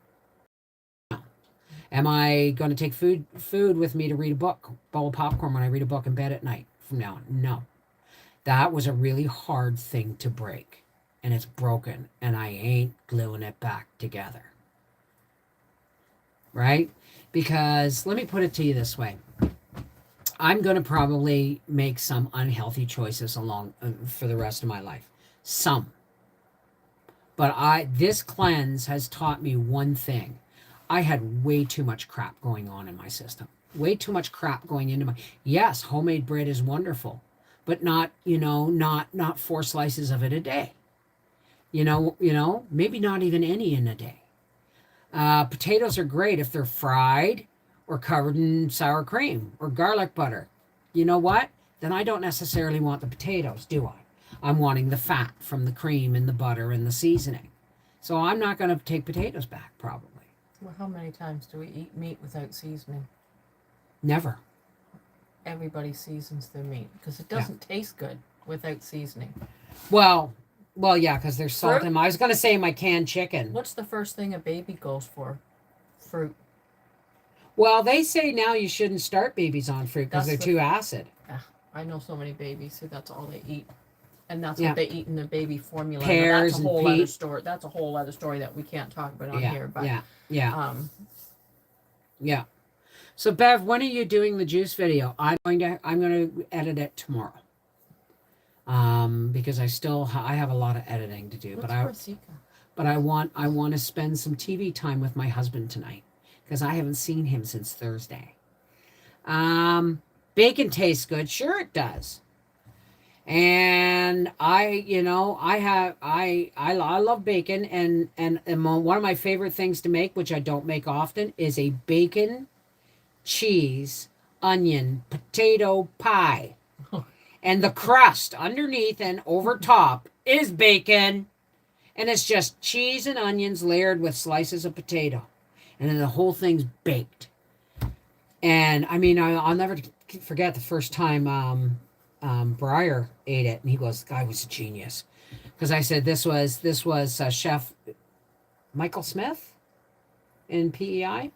Am I going to take food with me to read a book, bowl of popcorn when I read a book in bed at night from now on? No. That was a really hard thing to break, and it's broken, and I ain't gluing it back together. Right? Because let me put it to you this way. I'm going to probably make some unhealthy choices for the rest of my life. Some. But this cleanse has taught me one thing. I had way too much crap going on in my system. Way too much crap going into yes, homemade bread is wonderful, but not 4 slices of it a day. Maybe not even any in a day. Potatoes are great if they're fried or covered in sour cream or garlic butter. You know what? Then I don't necessarily want the potatoes, do I? I'm wanting the fat from the cream and the butter and the seasoning. So I'm not going to take potatoes back, probably. Well, how many times do we eat meat without seasoning? Never. Everybody seasons their meat because it doesn't taste good without seasoning. Well, yeah, because there's salt in them. I was going to say my canned chicken. What's the first thing a baby goes for? Fruit. Well, they say now you shouldn't start babies on fruit because they're too acid. I know so many babies who that's all they eat. And that's what they eat in their baby formula. Pears that's a whole other story. That's a whole other story that we can't talk about on here. But yeah. So Bev, when are you doing the juice video? I'm going to edit it tomorrow. Because I have a lot of editing to do. But I want to spend some TV time with my husband tonight because I haven't seen him since Thursday. Bacon tastes good. Sure it does. And I love bacon and one of my favorite things to make, which I don't make often, is a bacon cheese onion potato pie. And the crust underneath and over top is bacon. And it's just cheese and onions layered with slices of potato. And then the whole thing's baked. And I mean, I'll never forget the first time Breyer ate it. And he goes, the guy was a genius. Because I said, this was Chef Michael Smith in PEI.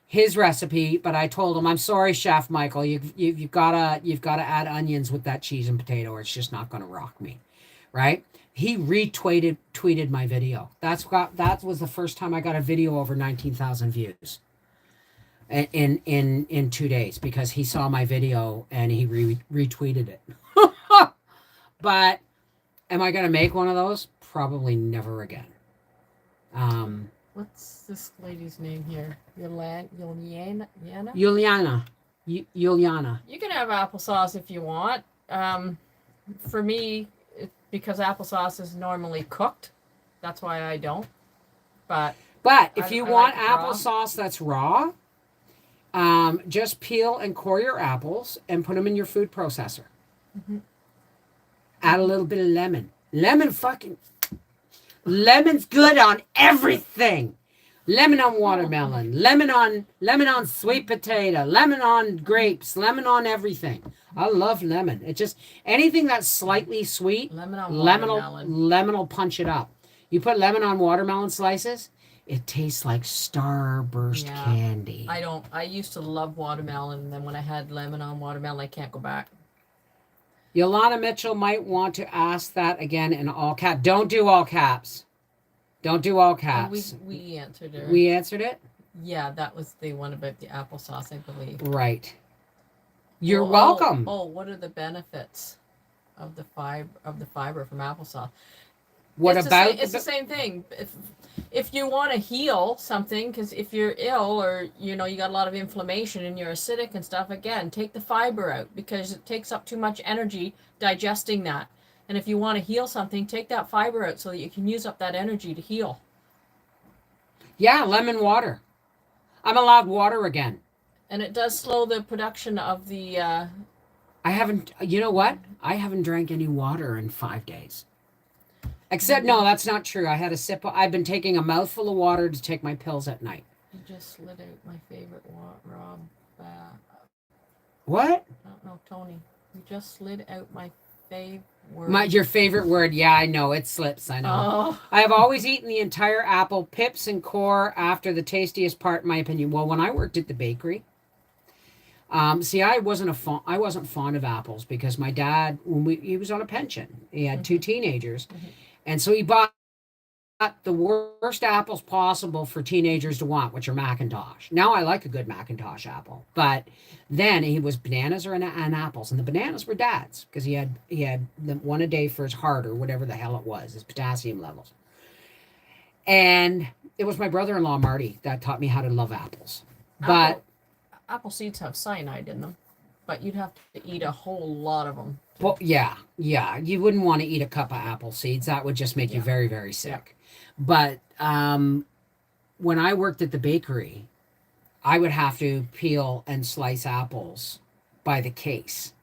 His recipe, but I told him, I'm sorry, Chef Michael, you've gotta add onions with that cheese and potato, or it's just not gonna rock me, right? He tweeted my video. That was the first time I got a video over 19,000 views in 2 days, because he saw my video and he retweeted it. But am I gonna make one of those? Probably never again. What's this lady's name here? Juliana? Juliana. You can have applesauce if you want. For me, because applesauce is normally cooked, that's why I don't. But if you want like applesauce that's raw, just peel and core your apples and put them in your food processor. Mm-hmm. Add a little bit of lemon. Lemon's good on everything. Lemon on watermelon, lemon on sweet potato, lemon on grapes, lemon on everything. I love lemon. It just, anything that's slightly sweet, lemon on watermelon. Lemon will punch it up. You put lemon on watermelon slices, it tastes like Starburst candy. I used to love watermelon, and then when I had lemon on watermelon, I can't go back. Yolanda Mitchell might want to ask that again in all caps. Don't do all caps. Don't do all caps. We answered it. We answered it? Yeah, that was the one about the applesauce, I believe. Right. You're welcome. What are the benefits of the fiber from applesauce? It's the same thing. If you want to heal something, because if you're ill or you got a lot of inflammation and you're acidic and stuff, again, take the fiber out, because it takes up too much energy digesting that. And if you want to heal something, take that fiber out so that you can use up that energy to heal. Yeah, lemon water. I'm allowed water again. And it does slow the production of the... I haven't, you know what? I haven't drank any water in 5 days. Except, no, that's not true. I had a sip. I've been taking a mouthful of water to take my pills at night. You just slid out my favorite Rob. What? I don't know, Tony. You just slid out my favorite word. Your favorite word. Yeah, I know. It slips. I know. Oh. I have always eaten the entire apple, pips and core, after the tastiest part, in my opinion. Well, when I worked at the bakery, I wasn't fond of apples, because my dad, he was on a pension. He had two teenagers. Mm-hmm. And so he bought the worst apples possible for teenagers to want, which are Macintosh. Now I like a good Macintosh apple, but then he was bananas and apples, and the bananas were dad's, because he had them one a day for his heart, or whatever the hell it was, his potassium levels. And it was my brother-in-law Marty that taught me how to love apples. But apple seeds have cyanide in them, but you'd have to eat a whole lot of them. Well, yeah. You wouldn't want to eat a cup of apple seeds. That would just make you very, very sick. Yeah. But when I worked at the bakery, I would have to peel and slice apples by the case.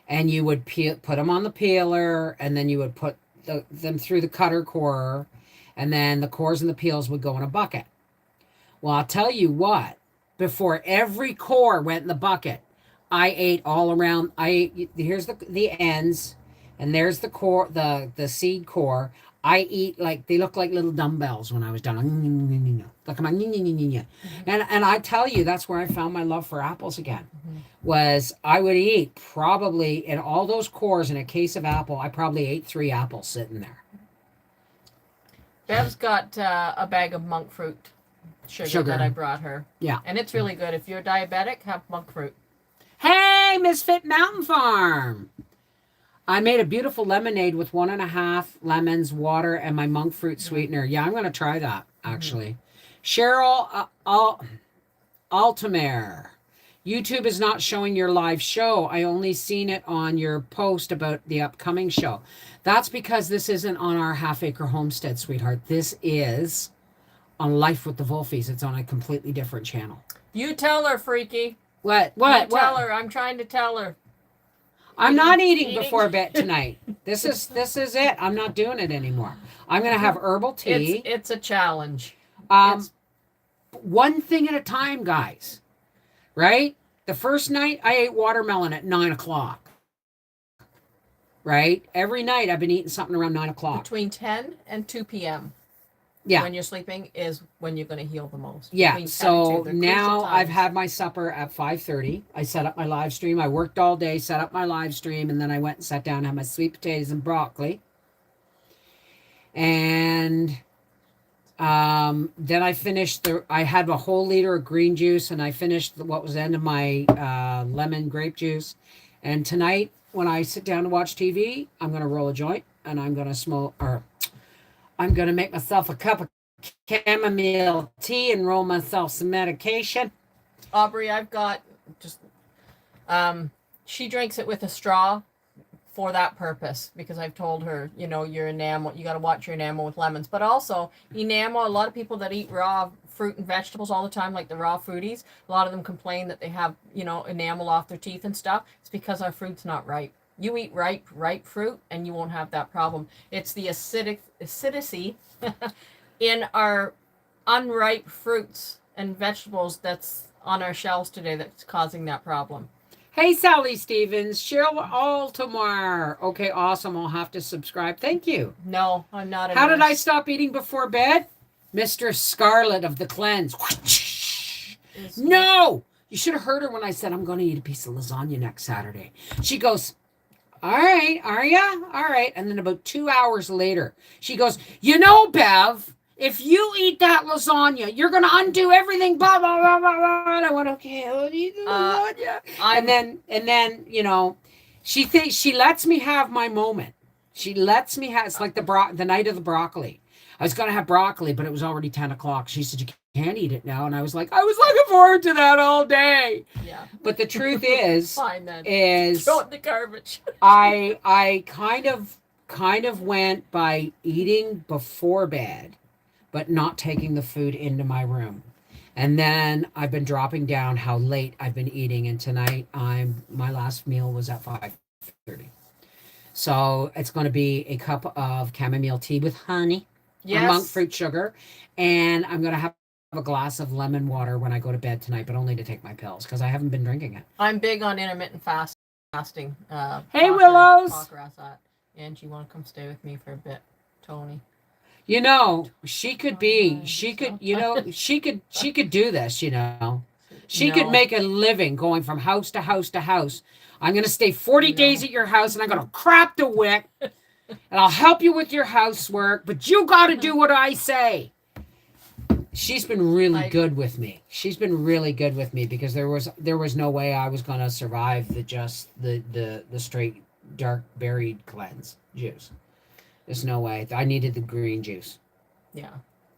And you would put them on the peeler, and then you would put them through the cutter core, and then the cores and the peels would go in a bucket. Well, I'll tell you what, before every core went in the bucket, I ate all around. Here's the ends, and there's the core, the seed core. I eat like, they look like little dumbbells when I was done. And I tell you, that's where I found my love for apples again. Was I would eat probably, in all those cores in a case of apple, I probably ate 3 apples sitting there. Bev's got a bag of monk fruit sugar that I brought her. Yeah. And it's really good. If you're diabetic, have monk fruit. Hey, Misfit Mountain Farm. I made a beautiful lemonade with 1.5 lemons, water, and my monk fruit sweetener. Yeah, I'm going to try that, actually. Cheryl Altamere. YouTube is not showing your live show. I only seen it on your post about the upcoming show. That's because this isn't on our Half Acre Homestead, sweetheart. This is on Life with the Wolfies. It's on a completely different channel. You tell her, Freaky. What? Don't tell What? her. I'm trying to tell her. I'm not eating Eating. before bed tonight. This is it. I'm not doing it anymore. I'm gonna have herbal tea. It's a challenge. Um, It's one thing at a time, guys. Right? The first night I ate watermelon at 9 o'clock. Right? Every night I've been eating something around 9 o'clock. between 10 and 2 p.m. Yeah. When you're sleeping is when you're going to heal the most. Yeah. Between 10 and So 2, they're now crucial I've times. had my supper at 5:30. I set up my live stream. I worked all day, set up my live stream, and then I went and sat down and had my sweet potatoes and broccoli. And then I finished I had a whole liter of green juice, and I finished what was the end of my lemon grape juice. And tonight, when I sit down to watch TV, I'm going to roll a joint, and I'm going to smoke, or I'm going to make myself a cup of chamomile tea and roll myself some medication. Aubrey, I've got just she drinks it with a straw for that purpose, because I've told her, your enamel, you got to watch your enamel with lemons, but also enamel. A lot of people that eat raw fruit and vegetables all the time, like the raw foodies, a lot of them complain that they have, enamel off their teeth and stuff. It's because our fruit's not ripe. You eat ripe fruit and you won't have that problem. It's the acidity in our unripe fruits and vegetables that's on our shelves today that's causing that problem. Hey, Sally Stevens, Cheryl Altomar. Okay, awesome. I'll have to subscribe. Thank you. No, I'm not. How did I stop eating before bed? Mr. Scarlet of the Cleanse. No! You should have heard her when I said I'm going to eat a piece of lasagna next Saturday. She goes, all right, are ya? All right. And then about 2 hours later, she goes, Bev, if you eat that lasagna, you're going to undo everything, blah, blah, blah, blah, blah. And I went, okay, I'll eat the lasagna. And then, she lets me have my moment. She lets me have, it's like the night of the broccoli. I was going to have broccoli, but it was already 10 o'clock. She said, you can't eat it now. And I was like, I was looking forward to that all day. Yeah. But the truth is, fine then. Throw it in the garbage. I kind of went by eating before bed, but not taking the food into my room. And then I've been dropping down how late I've been eating. And tonight my last meal was at 5:30. So it's going to be a cup of chamomile tea with honey, or monk fruit sugar. And I'm going to have a glass of lemon water when I go to bed tonight, but only to take my pills because I haven't been drinking it. I'm big on intermittent fasting. Hey, Willows. And you want to come stay with me for a bit, Tony? She could do this, She could make a living going from house to house to house. I'm going to stay 40 days at your house and I'm going to crap the wick and I'll help you with your housework, but you got to do what I say. She's been really good with me. She's been really good with me because there was no way I was going to survive the straight dark berried cleanse juice. There's no way. I needed the green juice. Yeah.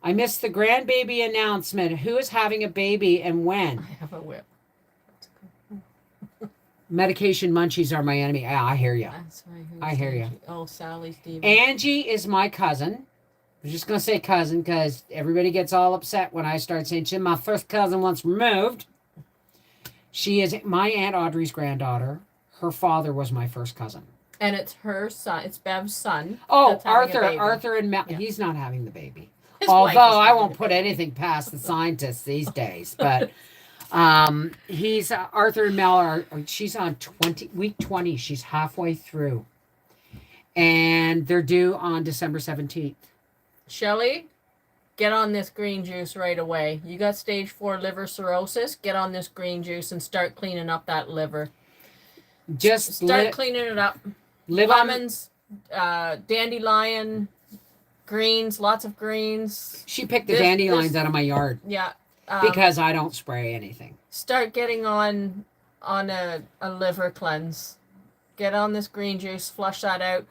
I missed the grandbaby announcement. Who is having a baby and when? I have a whip. Medication munchies are my enemy. I hear you. I hear you. Oh, Sally Stevens. Angie is my cousin. I'm just going to say cousin because everybody gets all upset when I start saying she's my first cousin once removed. She is my Aunt Audrey's granddaughter. Her father was my first cousin. And it's her son. It's Bev's son. Oh, Arthur and Mel. Yeah. He's not having the baby. Although I won't put anything past the scientists these days. But he's Arthur and Mel she's on week 20. She's halfway through. And they're due on December 17th. Shelley, get on this green juice right away. You got stage 4 liver cirrhosis. Get on this green juice and start cleaning up that liver. Just start cleaning it up. Lemons, dandelion, greens, lots of greens. She picked the dandelions out of my yard. Yeah. Because I don't spray anything. Start getting on a liver cleanse. Get on this green juice, flush that out.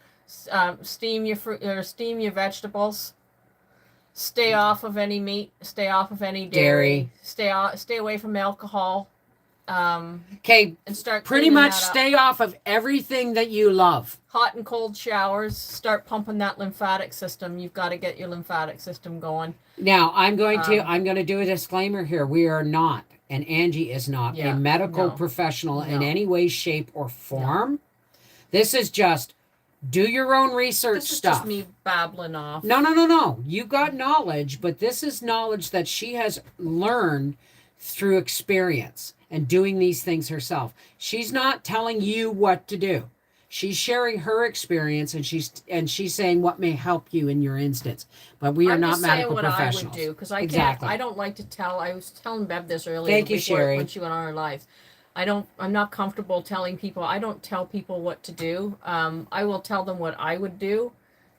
Steam your fruit or steam your vegetables. Stay off of any meat. Stay off of any dairy. Stay away from alcohol. Okay, and start pretty much stay off of everything that you love. Hot and cold showers. Start pumping that lymphatic system. You've got to get your lymphatic system going. Now, I'm going to do a disclaimer here. We are not and Angie is not a medical no, professional in no. any way, shape, or form. This is just do your own research This is stuff. just me babbling off. No. You got knowledge, but this is knowledge that she has learned through experience and doing these things herself. She's not telling you what to do. She's sharing her experience, and she's saying what may help you in your instance. But we are I'm not just medical saying what professionals. I would do, because I Exactly. can't. I don't like to tell. I was telling Bev this earlier. Thank you, before, Sherry. when she went on her live. I'm not comfortable telling people. I don't tell people what to do. I will tell them what I would do,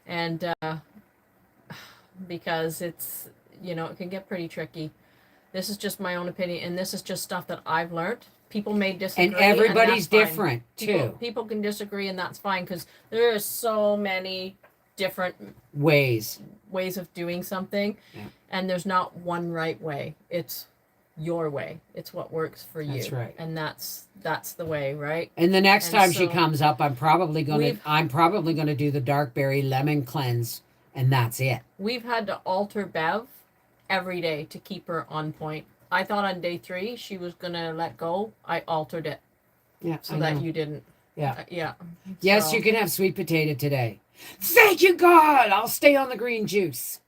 and because it's, it can get pretty tricky. This is just my own opinion, and this is just stuff that I've learned. People may disagree, And everybody's and that's different fine. too. People can disagree, and that's fine, because there are so many different Ways of doing something, and there's not one right way. It's your way. It's what works for you. That's right. And that's the way, right? And the next And time she so comes up, I'm probably gonna do the dark berry lemon cleanse, and that's it. We've had to alter Bev every day to keep her on point. I thought on day 3 she was gonna let go. I altered it Yeah. so that you didn't. Yeah. Yeah. Yes, So- you can have sweet potato today. Thank you, God. I'll stay on the green juice.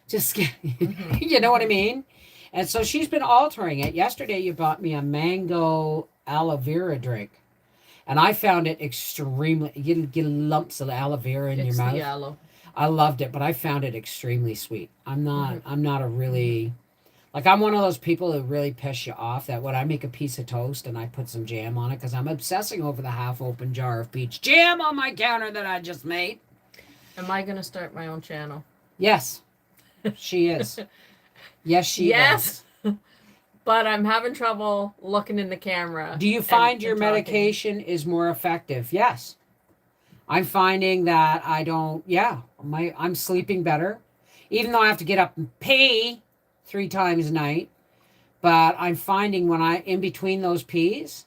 Just you know what I mean? And so she's been altering it. Yesterday you bought me a mango aloe vera drink. And I found it extremely, you get lumps of aloe vera in your It's mouth. the aloe. I loved it, but I found it extremely sweet. I'm not a really, like, I'm one of those people who really piss you off, that when I make a piece of toast and I put some jam on it, because I'm obsessing over the half-open jar of peach jam on my counter that I just made. Am I gonna start my own channel? Yes, she is. Yes, she Yes. is. But I'm having trouble looking in the camera. Do you find and your talking. medication is more effective? Yes. I'm finding that I'm sleeping better, even though I have to get up and pee 3 times a night. But I'm finding when in between those pees,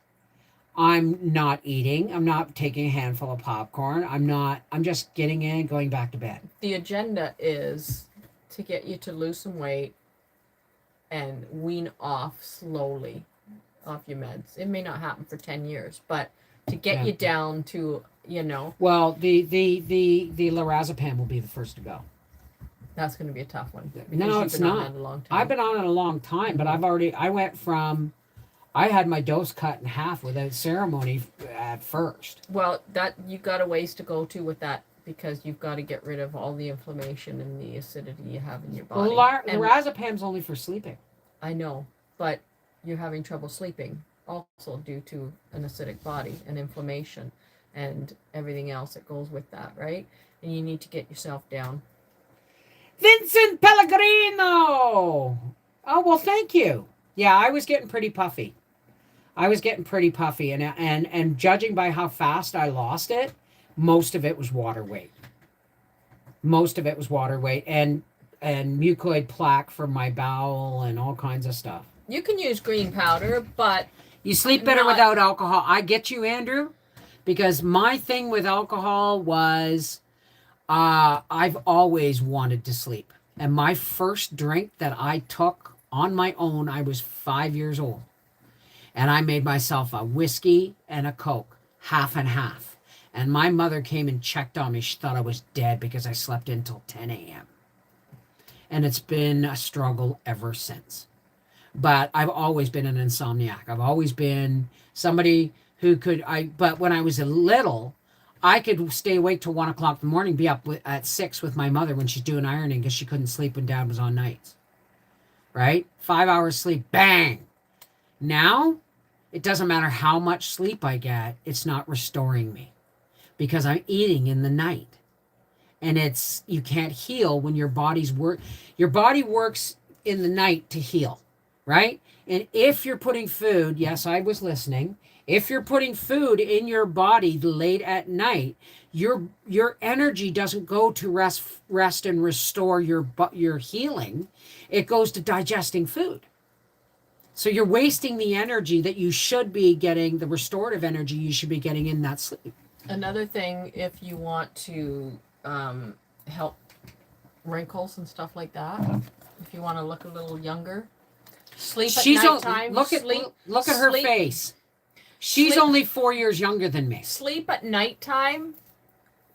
I'm not eating. I'm not taking a handful of popcorn. I'm just getting in and going back to bed. The agenda is to get you to lose some weight and wean off slowly off your meds. It may not happen for 10 years, but to get you down to, Well, the lorazepam will be the first to go. that's going to be a tough one. No, it's not. On it a long time. I've been on it a long time, but I had my dose cut in half without ceremony at first. Well, that you've got a ways to go to with that, because you've got to get rid of all the inflammation and the acidity you have in your body. Well, lorazepam's only for sleeping. I know, but you're having trouble sleeping also due to an acidic body and inflammation and everything else that goes with that, right? And you need to get yourself down. Vincent Pellegrino! Oh, well, thank you. Yeah, I was getting pretty puffy. And judging by how fast I lost it, most of it was water weight. And mucoid plaque from my bowel and all kinds of stuff. You can use green powder, but You sleep better without alcohol. I get you, Andrew, because my thing with alcohol was I've always wanted to sleep. And my first drink that I took on my own, I was 5 years old. And I made myself a whiskey and a Coke, half and half. And my mother came and checked on me. She thought I was dead because I slept until 10 a.m. And it's been a struggle ever since. But I've always been an insomniac. I've always been somebody who but when I was little, I could stay awake till 1 o'clock in the morning, be up at 6 with my mother when she's doing ironing because she couldn't sleep when Dad was on nights. Right? 5 hours sleep, bang! Now, it doesn't matter how much sleep I get, it's not restoring me because I'm eating in the night. And you can't heal when your body works in the night to heal, right? And if you're putting food, yes, I was listening. If you're putting food in your body late at night, your energy doesn't go to rest and restore your healing. It goes to digesting food. So you're wasting the energy that you should be getting, the restorative energy you should be getting in that sleep. another thing, if you want to help wrinkles and stuff like that, if you want to look a little younger, Sleep at She's nighttime. look at her sleep, face. She's sleep, only 4 years younger than me. Sleep at nighttime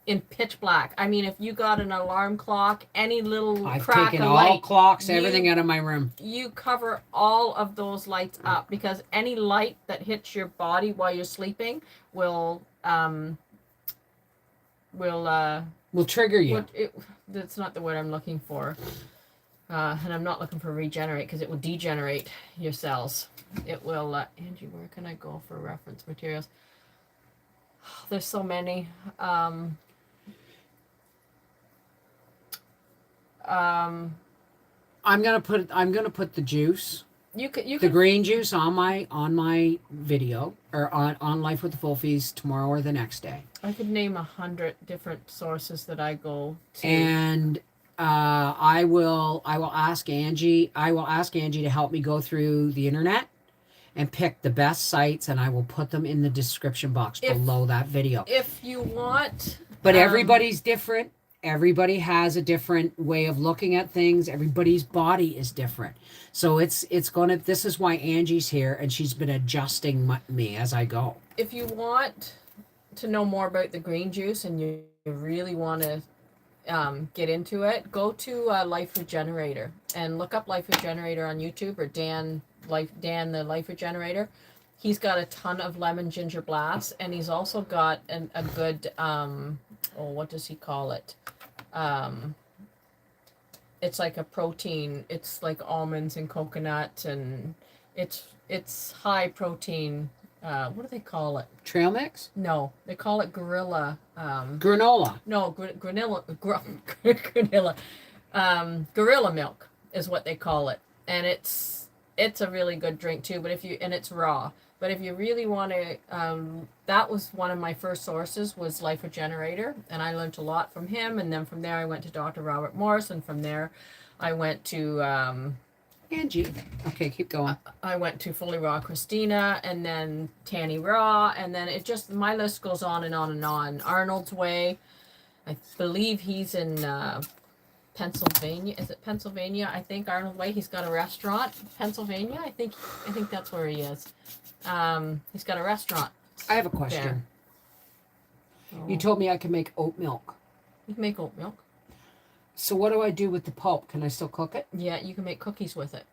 in pitch black. I mean, if you got an alarm clock, any little I've crack taken of all light, clocks, everything out of my room. you cover all of those lights up, because any light that hits your body while you're sleeping will Trigger you. That's not the word I'm looking for. And I'm not looking for regenerate, because it will degenerate your cells. It will, Angie, where can I go for reference materials? There's so many. I'm gonna put the juice, the green juice on my video, or on Life with the Philosophies tomorrow or the next day. I could name 100 different sources that I go to. And I will ask Angie. I will ask Angie to help me go through the internet and pick the best sites, and I will put them in the description box below that video. If you want. But everybody's different. Everybody has a different way of looking at things. Everybody's body is different. So this is why Angie's here, and she's been adjusting me as I go. If you want to know more about the green juice and you really want to get into it, go to Life Regenerator and look up Life Regenerator on YouTube, or Dan the Life Regenerator. He's got a ton of lemon ginger blasts, and he's also got a good what does he call it? It's like a protein. It's like almonds and coconut, and it's high protein. What do they call it? Trail mix? No, they call it gorilla. Granola. No, granilla. Gorilla milk is what they call it, and it's a really good drink too. But it's raw. But if you really want to, that was one of my first sources, was Life Regenerator, and I learned a lot from him. And then from there, I went to Dr. Robert Morris, and from there, I went to Angie. Okay, keep going. I went to Fully Raw Christina, and then Tanny Raw, and then my list goes on and on and on. Arnold's Way, I believe he's in Pennsylvania. Is it Pennsylvania? I think Arnold Way. He's got a restaurant. Pennsylvania. I think that's where he is. He's got a restaurant. I have a question. You told me I can make oat milk. You can make oat milk. So what do I do with the pulp? Can I still cook it? Yeah, you can make cookies with it.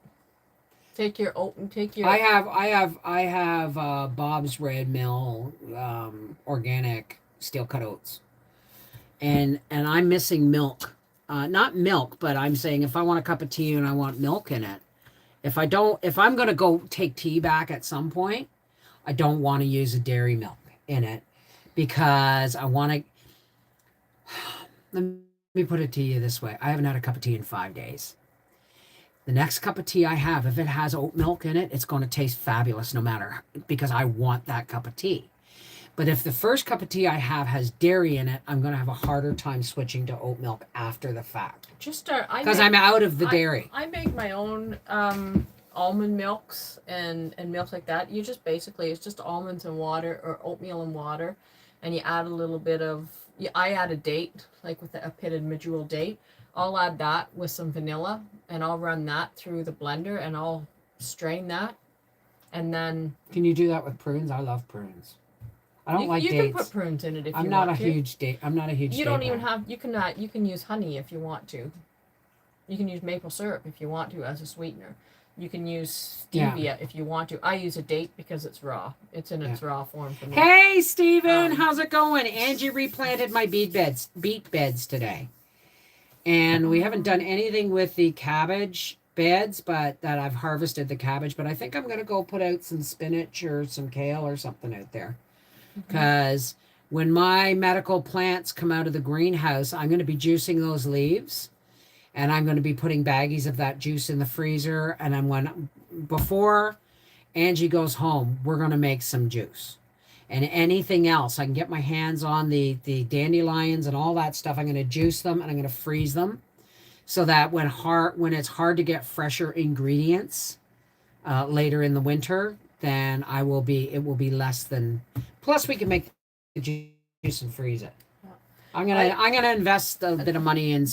Take your oat and take your. I have Bob's Red Mill organic steel cut oats, and I'm missing milk. Not milk, but I'm saying if I want a cup of tea and I want milk in it, if I'm going to go take tea back at some point, I don't want to use a dairy milk in it, because I want to. Let me put it to you this way. I haven't had a cup of tea in 5 days. The next cup of tea I have, if it has oat milk in it, it's going to taste fabulous no matter, because I want that cup of tea. But if the first cup of tea I have has dairy in it, I'm going to have a harder time switching to oat milk after the fact. Because I'm out of the dairy. I make my own almond milks and milks like that. You just basically, it's just almonds and water, or oatmeal and water, and you add a little bit of, I add a date, like with a pitted medjool date. I'll add that with some vanilla, and I'll run that through the blender, and I'll strain that, and then. Can you do that with prunes? I love prunes. I don't like dates. You can put prunes in it if you want to. I'm not a huge date. You don't even have. You can use honey if you want to. You can use maple syrup if you want to as a sweetener. You can use stevia if you want to. I use a date because it's raw. It's in its raw form for me. Hey, Steven, how's it going? Angie replanted my beet beds today. And we haven't done anything with the cabbage beds, but that I've harvested the cabbage. But I think I'm going to go put out some spinach or some kale or something out there. Because when my medical plants come out of the greenhouse, I'm going to be juicing those leaves. And I'm going to be putting baggies of that juice in the freezer. And before Angie goes home, we're going to make some juice. And anything else, I can get my hands on the dandelions and all that stuff. I'm going to juice them and I'm going to freeze them, so that when it's hard to get fresher ingredients later in the winter, then it will be less than. Plus, we can make the juice and freeze it. I'm gonna invest a bit of money in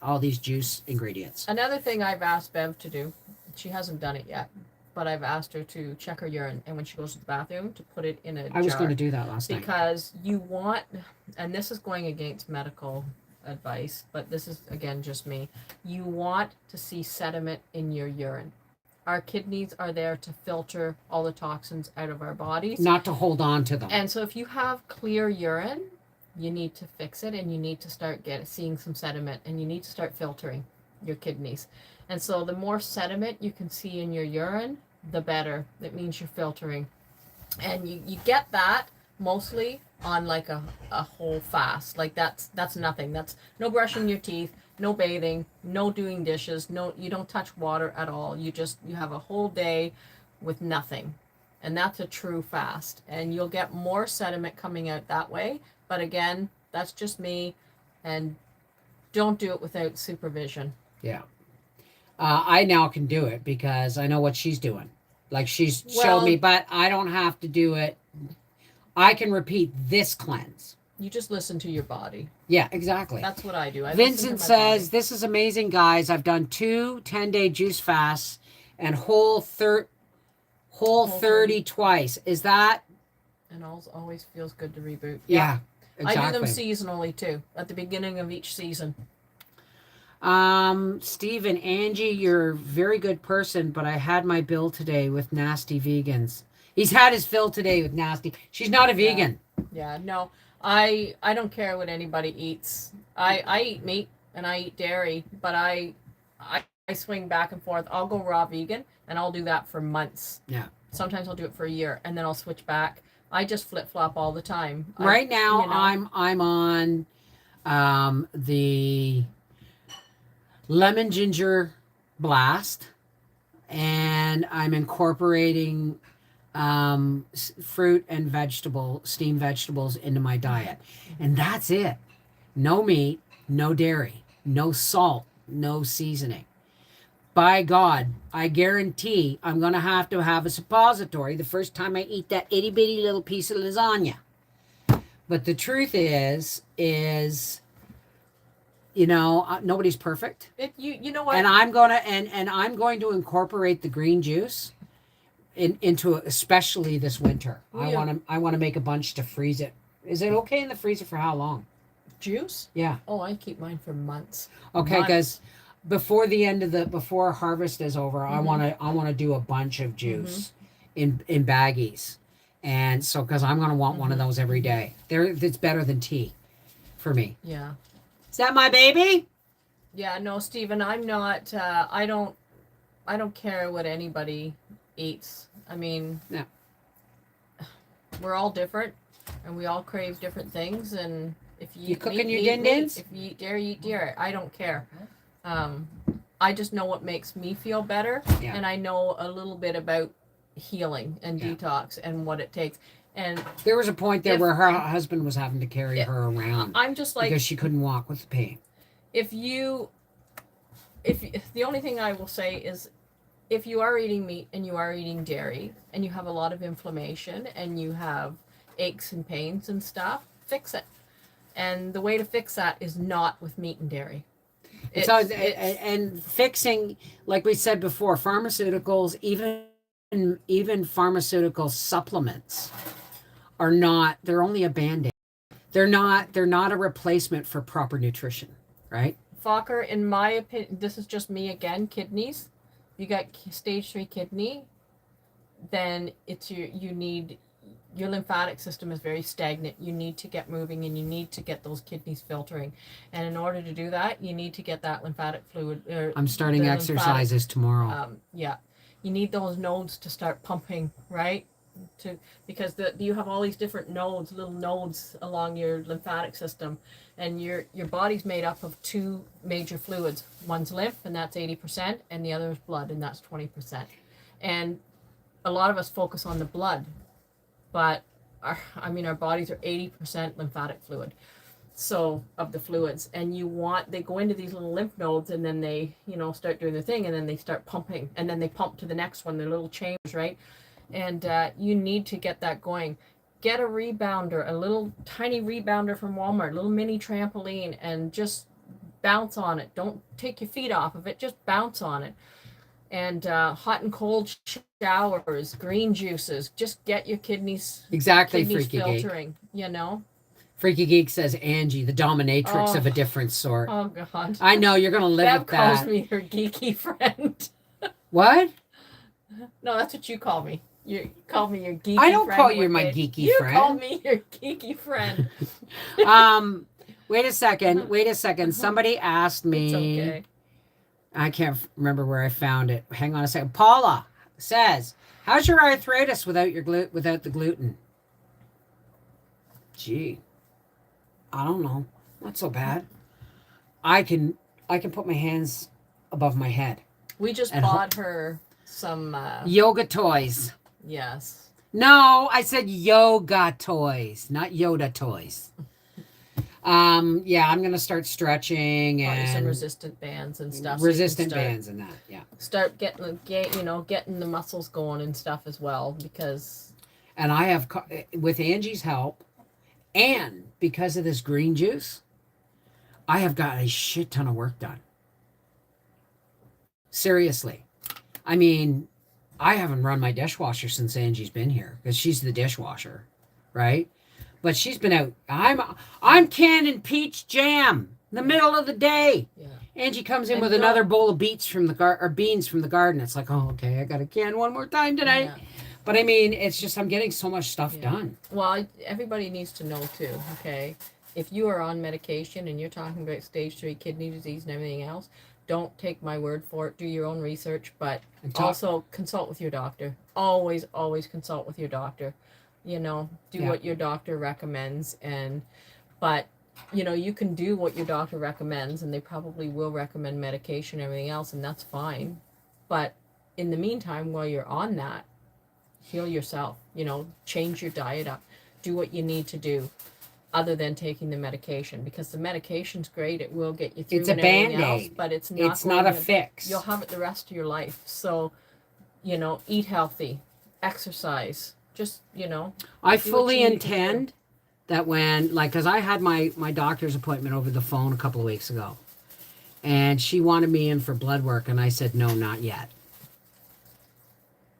all these juice ingredients. Another thing I've asked Bev to do, She hasn't done it yet, but I've asked her to check her urine, and when she goes to the bathroom, to put it in a jar. I was going to do that last night. Because you want, and this is going against medical advice, but this is, again, just me. You want to see sediment in your urine. Our kidneys are there to filter all the toxins out of our bodies. Not to hold on to them. And so if you have clear urine, you need to fix it, and you need to start seeing some sediment, and you need to start filtering your kidneys. And so the more sediment you can see in your urine, the better. That means you're filtering. And you get that mostly on like a whole fast. Like that's nothing. That's no brushing your teeth, no bathing, no doing dishes, no, you don't touch water at all. You have a whole day with nothing. And that's a true fast. And you'll get more sediment coming out that way. But again, that's just me. And don't do it without supervision. Yeah. I now can do it because I know what she's doing. Like she's showed me, but I don't have to do it. I can repeat this cleanse. You just listen to your body. Yeah, exactly. That's what I do. Vincent says, this is amazing, guys. I've done 2 10-day juice fasts and whole 30 twice. Is that? And always feels good to reboot. Yeah, exactly. I do them seasonally too, at the beginning of each season. Steve and Angie, you're a very good person, but I had my bill today with nasty vegans. He's had his fill today with nasty. She's not a vegan. Yeah, no. I don't care what anybody eats. I eat meat and I eat dairy, but I swing back and forth. I'll go raw vegan and I'll do that for months. Yeah. Sometimes I'll do it for a year and then I'll switch back. I just flip-flop all the time. Right now I'm on the lemon ginger blast, and I'm incorporating fruit and steamed vegetables into my diet, and that's it. No meat, no dairy, no salt, no seasoning. By God, I guarantee I'm gonna have to have a suppository the first time I eat that itty bitty little piece of lasagna. But the truth is nobody's perfect. You know what? And I'm going to incorporate the green juice into especially this winter. Yeah. I want to make a bunch to freeze it. Is it okay in the freezer for how long? Juice? Yeah. Oh, I keep mine for months. Okay, because before harvest is over, I want to do a bunch of juice in baggies, and so because I'm gonna want one of those every day. It's better than tea, for me. Yeah. Is that my baby? Yeah, no, Stephen, I'm not, I don't care what anybody eats. I mean, yeah. We're all different, and we all crave different things, and if you cooking your din-dins? If you eat dairy, I don't care. I just know what makes me feel better, and I know a little bit about healing and detox and what it takes. And there was a point there where her husband was having to carry her around. I'm just like, because she couldn't walk with the pain. If the only thing I will say is, if you are eating meat and you are eating dairy and you have a lot of inflammation and you have aches and pains and stuff, fix it. And the way to fix that is not with meat and dairy. And fixing, like we said before, pharmaceuticals, even pharmaceutical supplements they're only a band-aid. They're not a replacement for proper nutrition, right? Fokker, in my opinion, this is just me again, kidneys. You got stage 3 kidney, then your lymphatic system is very stagnant. You need to get moving, and you need to get those kidneys filtering. And in order to do that, you need to get that lymphatic fluid. I'm starting exercises tomorrow. Yeah. You need those nodes to start pumping, right? Because you have all these different nodes, little nodes along your lymphatic system, and your body's made up of 2 major fluids. One's lymph, and that's 80%, and the other is blood, and that's 20%. And a lot of us focus on the blood, but our bodies are 80% lymphatic fluid, so of the fluids. And they go into these little lymph nodes, and then they start doing their thing, and then they start pumping, and then they pump to the next one, their little chambers, right? And you need to get that going. Get a rebounder, a little tiny rebounder from Walmart, a little mini trampoline, and just bounce on it. Don't take your feet off of it, just bounce on it. and hot and cold showers, green juices. Just get your kidneys Exactly, kidneys Freaky Geek. filtering. You know. Freaky Geek says Angie, the dominatrix of a different sort. Oh God. I know you're gonna live Bev with that. calls me her geeky friend. What? No, that's what you call me. You call me your geeky friend. I don't call you one my day. geeky You friend. call me your geeky friend. Wait a second. Somebody asked me. It's okay. I can't remember where I found it. Hang on a second. Paula says, "How's your arthritis without without the gluten?" Gee, I don't know. Not so bad. I can put my hands above my head. We just bought her some yoga toys. Yes. No, I said yoga toys, not Yoda toys. Yeah, I'm gonna start stretching and some resistant bands and stuff. Resistant bands and that, yeah. Start getting the muscles going and stuff as well, because. And I have, with Angie's help, and because of this green juice, I have got a shit ton of work done. Seriously, I mean, I haven't run my dishwasher since Angie's been here because she's the dishwasher, right? But she's been out. I'm canning peach jam in the middle of the day. Yeah. Angie comes in with another bowl of beans from the garden. It's like, oh, okay, I got to can one more time tonight. Yeah. But I mean, it's just I'm getting so much stuff done. Well, everybody needs to know too. Okay, if you are on medication and you're talking about stage 3 kidney disease and everything else, don't take my word for it. Do your own research, but also consult with your doctor. Always consult with your doctor. You know, do what your doctor recommends, but you know, you can do what your doctor recommends, and they probably will recommend medication and everything else, and that's fine. But in the meantime, while you're on that, heal yourself. You know, change your diet up. Do what you need to do, other than taking the medication, because the medication's great. It will get you through. It's a Band-Aid, but it's not a fix. You'll have it the rest of your life. So, you know, eat healthy, exercise. Just, you know. I fully intend that because I had my doctor's appointment over the phone a couple of weeks ago, and she wanted me in for blood work, and I said, no, not yet.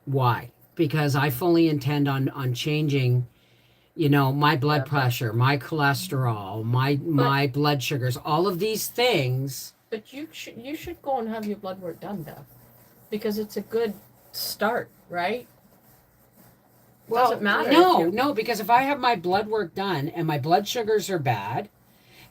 Why? Because I fully intend on changing, you know, my blood pressure, my cholesterol, my blood sugars, all of these things. But you should go and have your blood work done, Beth, because it's a good start, right? Well, doesn't matter. No, because if I have my blood work done and my blood sugars are bad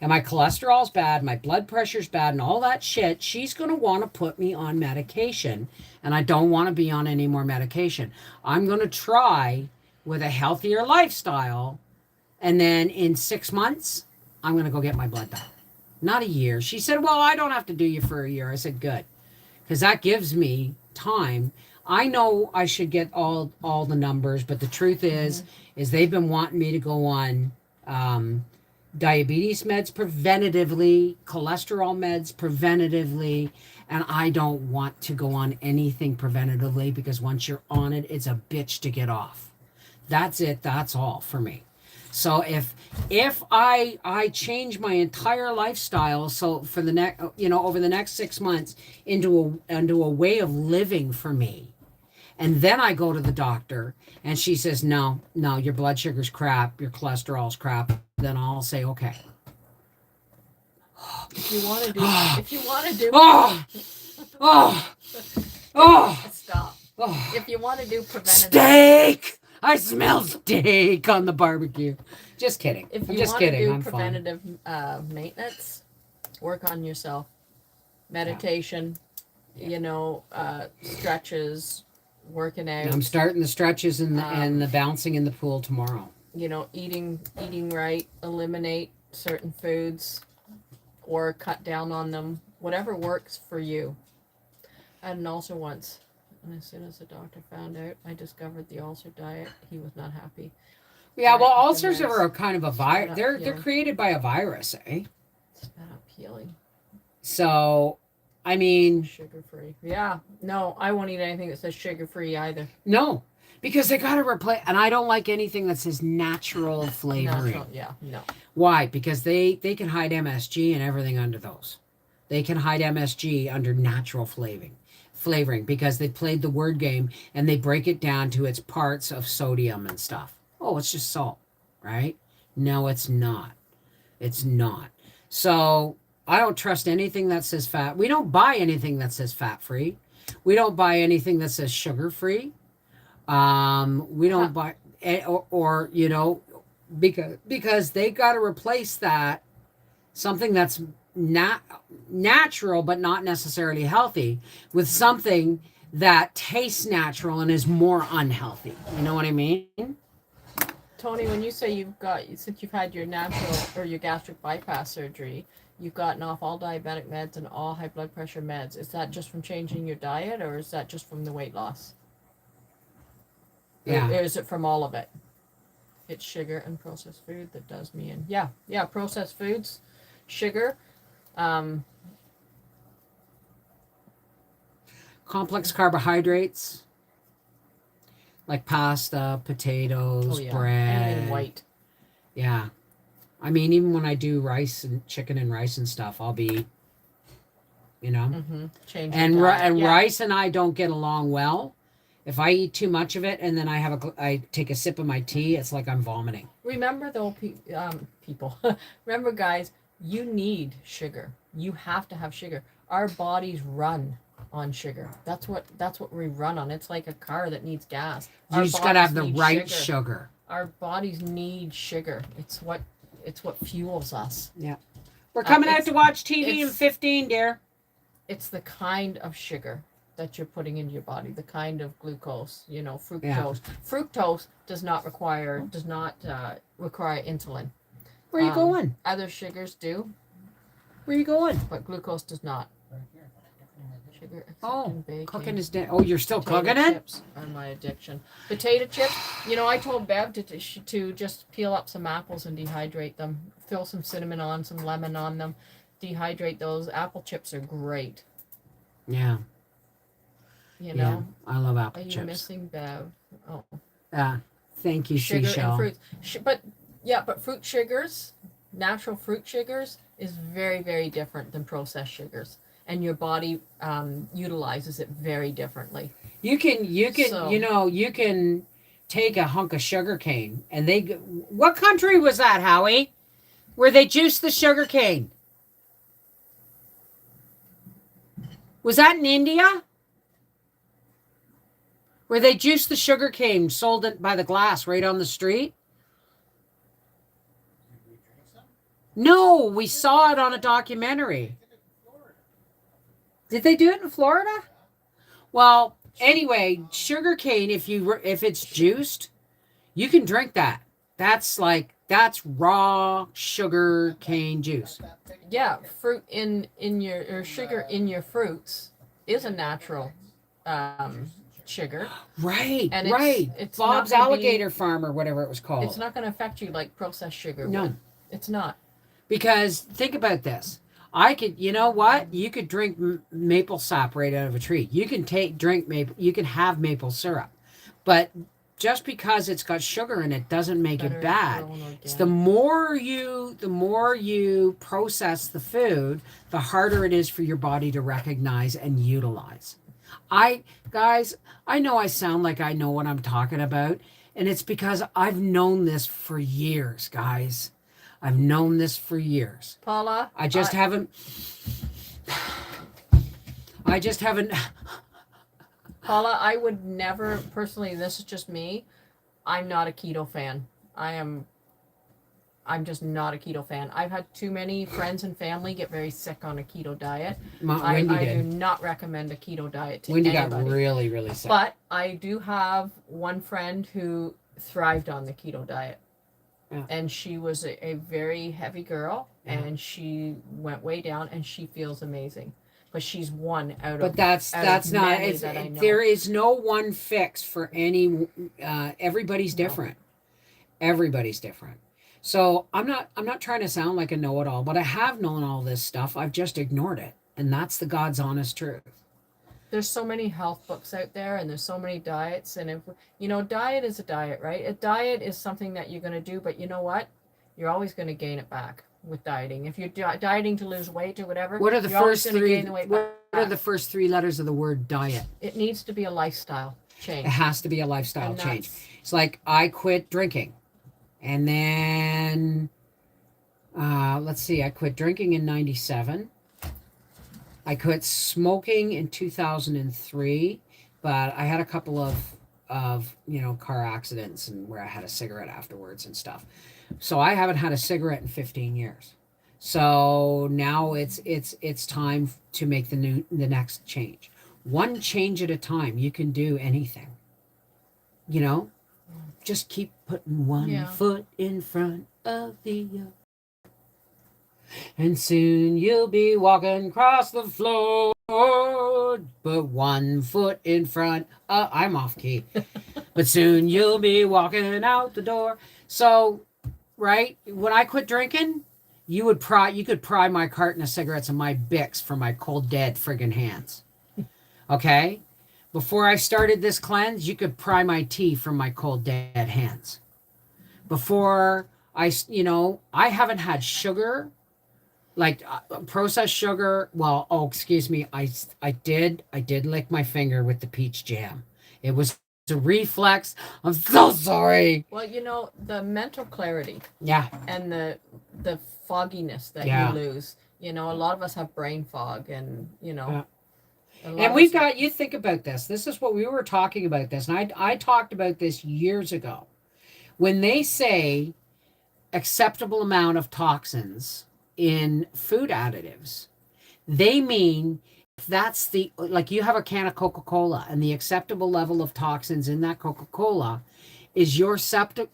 and my cholesterol's bad, my blood pressure's bad and all that shit, she's going to want to put me on medication, and I don't want to be on any more medication. I'm going to try with a healthier lifestyle, and then in 6 months, I'm going to go get my blood back. Not a year. She said, well, I don't have to do you for a year. I said, good, because that gives me time. I know I should get all the numbers, but the truth is they've been wanting me to go on diabetes meds preventatively, cholesterol meds preventatively, and I don't want to go on anything preventatively, because once you're on it, it's a bitch to get off. That's it. That's all for me. So if I change my entire lifestyle, so for the next, you know, over the next 6 months into a way of living for me, and then I go to the doctor and she says, no, your blood sugar's crap, your cholesterol's crap, then I'll say, okay. If you want to do, stop. If you want to do preventative steak. I smell steak on the barbecue. Just kidding. If you want to do preventative maintenance, work on yourself. Meditation, you know, stretches, working out. I'm starting the stretches and the bouncing in the pool tomorrow. You know, eating right, eliminate certain foods or cut down on them. Whatever works for you. I had an ulcer once. And as soon as the doctor found out, I discovered the ulcer diet. He was not happy. Yeah, well, ulcers are a kind of a virus. They're created by a virus, eh? It's not appealing. So, I mean... Sugar-free. Yeah. No, I won't eat anything that says sugar-free either. No, because they got to replace... And I don't like anything that says natural flavoring. No. Why? Because they can hide MSG and everything under those. They can hide MSG under natural flavoring. flavoring because they played the word game and they break it down to its parts of sodium and stuff. Oh, it's just salt, right? No, it's not. It's not. So I don't trust anything that says fat. We don't buy anything that says fat free. We don't buy anything that says sugar free. We don't buy or because they got to replace that something that's not natural but not necessarily healthy with something that tastes natural and is more unhealthy. You know what I mean? Tony, when you say since you've had your natural or your gastric bypass surgery, you've gotten off all diabetic meds and all high blood pressure meds. Is that just from changing your diet, or is that just from the weight loss? Yeah. Or is it from all of it? It's sugar and processed food that does me in. Yeah, processed foods, sugar, complex carbohydrates like pasta, potatoes, bread. Anything white. Yeah. I mean, even when I do rice and chicken and rice and stuff, I'll be, Change and your diet. rice and I don't get along well. If I eat too much of it and then I take a sip of my tea, it's like I'm vomiting. Remember though, people. Remember, guys, you need sugar. You have to have sugar. Our bodies run on sugar. That's what we run on. It's like a car that needs gas. You just gotta have the right sugar. Our bodies need sugar. It's what fuels us. Yeah. We're coming out to watch TV in 15, dear. It's the kind of sugar that you're putting into your body, the kind of glucose, fructose. Yeah. Fructose does not require insulin. Where are you going? Other sugars do, Where are you going? but glucose does not. Sugar, Oh, baking. cooking is dead. Oh, you're still Potato cooking it? chips are my addiction. Potato chips. I told Bev to just peel up some apples and dehydrate them. Fill some cinnamon on, some lemon on them. Dehydrate those. Apple chips are great. Yeah. Yeah, I love Are apple you chips. missing Bev? Oh. Thank you, Sugar Seashell. and fruits. But fruit sugars, natural fruit sugars, is very, very different than processed sugars, and your body utilizes it very differently. You can take a hunk of sugar cane and what country was that, Howie? Where they juice the sugar cane? Was that in India? Where they juice the sugar cane, sold it by the glass right on the street? No, we saw it on a documentary. Did they do it in Florida? Well, anyway, sugar cane, if it's juiced, you can drink that. That's raw sugar cane juice. Yeah, fruit in your or sugar in your fruits is a natural sugar. Right, And it's Bob's not gonna Alligator Farm or whatever it was called. It's not going to affect you like processed sugar No. would. It's not. Because think about this. You could drink maple sap right out of a tree. You can you can have maple syrup. But just because it's got sugar in it doesn't make it bad. It's the more you process the food, the harder it is for your body to recognize and utilize. Guys, I know I sound like I know what I'm talking about, and it's because I've known this for years, guys. I've known this for years. Paula, I just haven't. Paula, I would never personally. This is just me. I'm not a keto fan. I'm just not a keto fan. I've had too many friends and family get very sick on a keto diet. I do not recommend a keto diet to Wendy anybody. got really, really sick. But I do have one friend who thrived on the keto diet. Yeah. And she was a very heavy girl, and she went way down, and she feels amazing. But she's one out of. But that's not. There is no one fix for any. Everybody's different. Everybody's different. So I'm not trying to sound like a know-it-all, but I have known all this stuff. I've just ignored it, and that's the God's honest truth. There's so many health books out there, and there's so many diets, and diet is a diet, right? A diet is something that you're going to do, but you know what? You're always going to gain it back. with dieting. If you're dieting to lose weight or whatever, What are the you're always first gonna three? gain the weight What back. are the first three letters of the word diet? It needs to be a lifestyle It change. has to be a lifestyle And change. that's It's like I quit drinking, and then let's see, I quit drinking in '97. I quit smoking in 2003, but I had a couple of car accidents and where I had a cigarette afterwards and stuff. So I haven't had a cigarette in 15 years. So now it's time to make the next change. One change at a time. You can do anything. You know, just keep putting one Yeah. foot in front of the other. And soon you'll be walking across the floor. But one foot in front. I'm off key. But soon you'll be walking out the door. So, right, when I quit drinking, you could pry my carton of cigarettes and my Bics from my cold dead friggin' hands. Okay? Before I started this cleanse, you could pry my tea from my cold dead hands. Before I haven't had sugar, like processed sugar. Well, excuse me, I did lick my finger with the peach jam. It was a reflex. I'm so sorry. well, the mental clarity Yeah. and the fogginess that Yeah. you lose. A lot of us have brain fog, and Yeah. a lot And of we've us- got, you think about this. This is what we were talking about this. And I talked about this years ago. When they say acceptable amount of toxins in food additives, they mean if that's like you have a can of Coca-Cola and the acceptable level of toxins in that Coca-Cola is your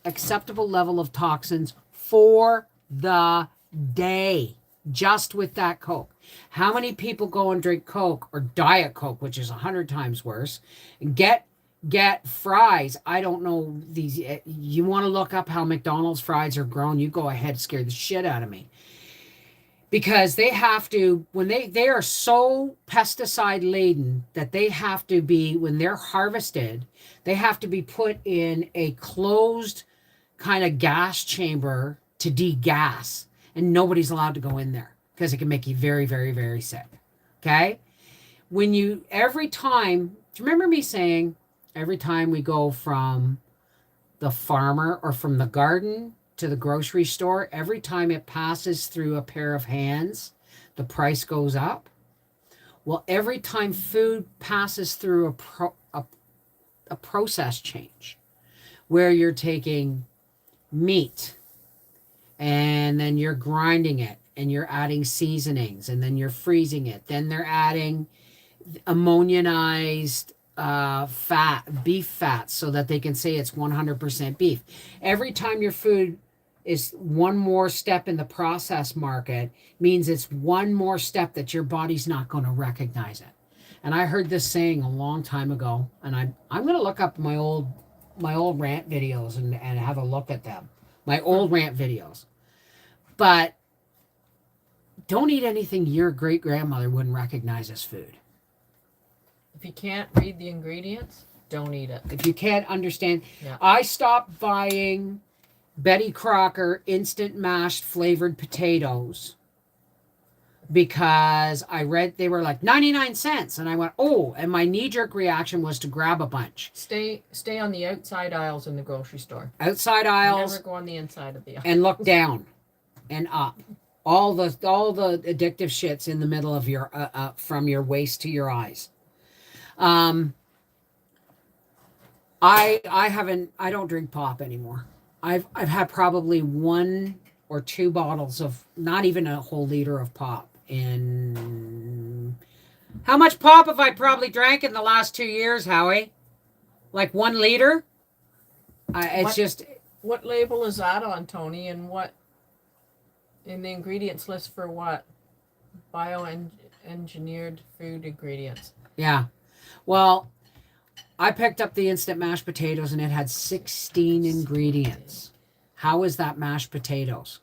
acceptable level of toxins for the day, just with that Coke. How many people go and drink Coke or Diet Coke, which is 100 times worse, and get fries? I don't know these. You want to look up how McDonald's fries are grown? You go ahead, scare the shit out of me. Because they have to, when they are so pesticide laden that they have to be, when they're harvested, they have to be put in a closed kind of gas chamber to degas, and nobody's allowed to go in there because it can make you very, very, very sick. Okay? Every time, do you remember me saying, every time we go from the farmer or from the garden to the grocery store, every time it passes through a pair of hands, the price goes up? Well, every time food passes through a process change, where you're taking meat and then you're grinding it and you're adding seasonings and then you're freezing it, then they're adding ammoniumized beef fat, so that they can say it's 100% beef. Every time your food is one more step in the process market, means it's one more step that your body's not going to recognize it. And I heard this saying a long time ago, and I'm going to look up my old rant videos and have a look at them. My old rant videos. But don't eat anything your great grandmother wouldn't recognize as food. If you can't read the ingredients, don't eat it. If you can't understand, Yeah. I stopped buying Betty Crocker instant mashed flavored potatoes because I read they were like 99 cents, and I went, oh, and my knee-jerk reaction was to grab a bunch. Stay on the outside aisles in the grocery store. Outside aisles. Never go on the inside of the aisle. And look down and up. All the addictive shit's in the middle of your from your waist to your eyes. I don't drink pop anymore. I've had probably 1 or 2 bottles of, not even a whole liter of pop. In how much pop have I probably drank in the last 2 years, Howie? Like 1 liter? What label is that on, Tony? And what in the ingredients list for what? Engineered food ingredients. Yeah. Well, I picked up the instant mashed potatoes and it had 16 ingredients. How is that mashed potatoes?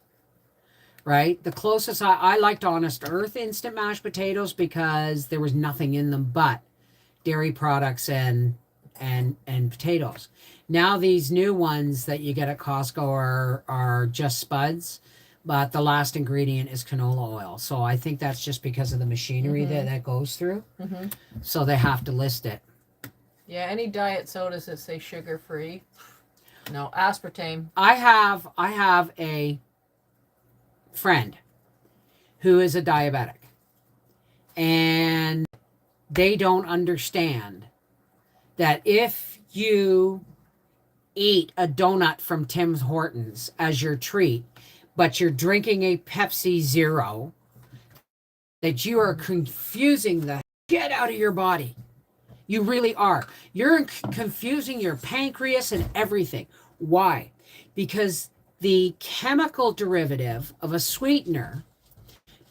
Right? The closest I liked Honest Earth instant mashed potatoes because there was nothing in them but dairy products and potatoes. Now these new ones that you get at Costco are just spuds, but the last ingredient is canola oil. So I think that's just because of the machinery that goes through. Mm-hmm. So they have to list it. Yeah, any diet sodas that say sugar free, no aspartame. I have a friend who is a diabetic, and they don't understand that if you eat a donut from Tim Hortons as your treat, but you're drinking a Pepsi Zero, that you are confusing the shit out of your body. You really are. You're confusing your pancreas and everything. Why? Because the chemical derivative of a sweetener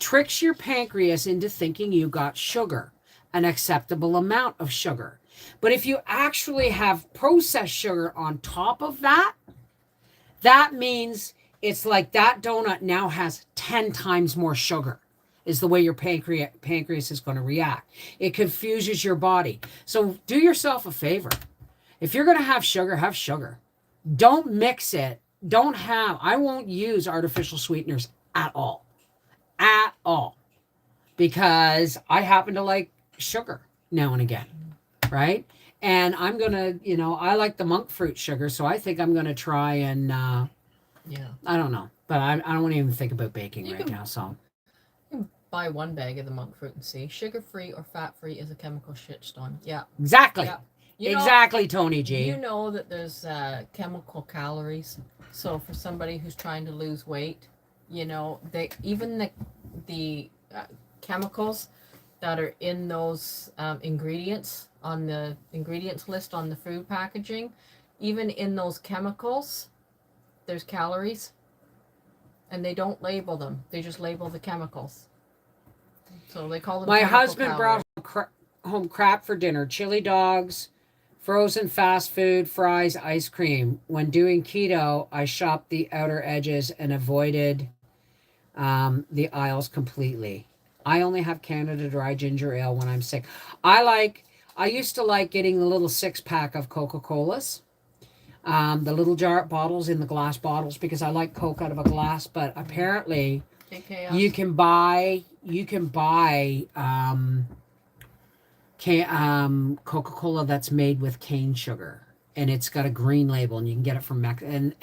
tricks your pancreas into thinking you got sugar, an acceptable amount of sugar. But if you actually have processed sugar on top of that, that means it's like that donut now has 10 times more sugar, is the way your pancreas is going to react. It confuses your body. So do yourself a favor. If you're going to have sugar, have sugar. Don't mix it. I won't use artificial sweeteners at all. At all. Because I happen to like sugar now and again. Right? And I'm going to, I like the monk fruit sugar. So I think I'm going to try and, Yeah. I don't know. But I don't want to even think about baking You right can- now. So. You can buy one bag of the monk fruit and see. Sugar free or fat free is a chemical shitstorm. Yeah. Exactly. Yeah. Exactly, Tony G. You know that there's chemical calories. So for somebody who's trying to lose weight, they even the chemicals that are in those ingredients on the ingredients list on the food packaging, even in those chemicals, there's calories, and they don't label them. They just label the chemicals. So they call them. My chemical husband calories. brought home crap for dinner: chili dogs, frozen fast food, fries, ice cream. When doing keto, I shopped the outer edges and avoided the aisles completely. I only have Canada Dry ginger ale when I'm sick. I used to like getting the little 6-pack of Coca-Colas, the little jar bottles in the glass bottles, because I like Coke out of a glass. But apparently, KKS. you can buy Coca-Cola that's made with cane sugar, and it's got a green label, and you can get it from and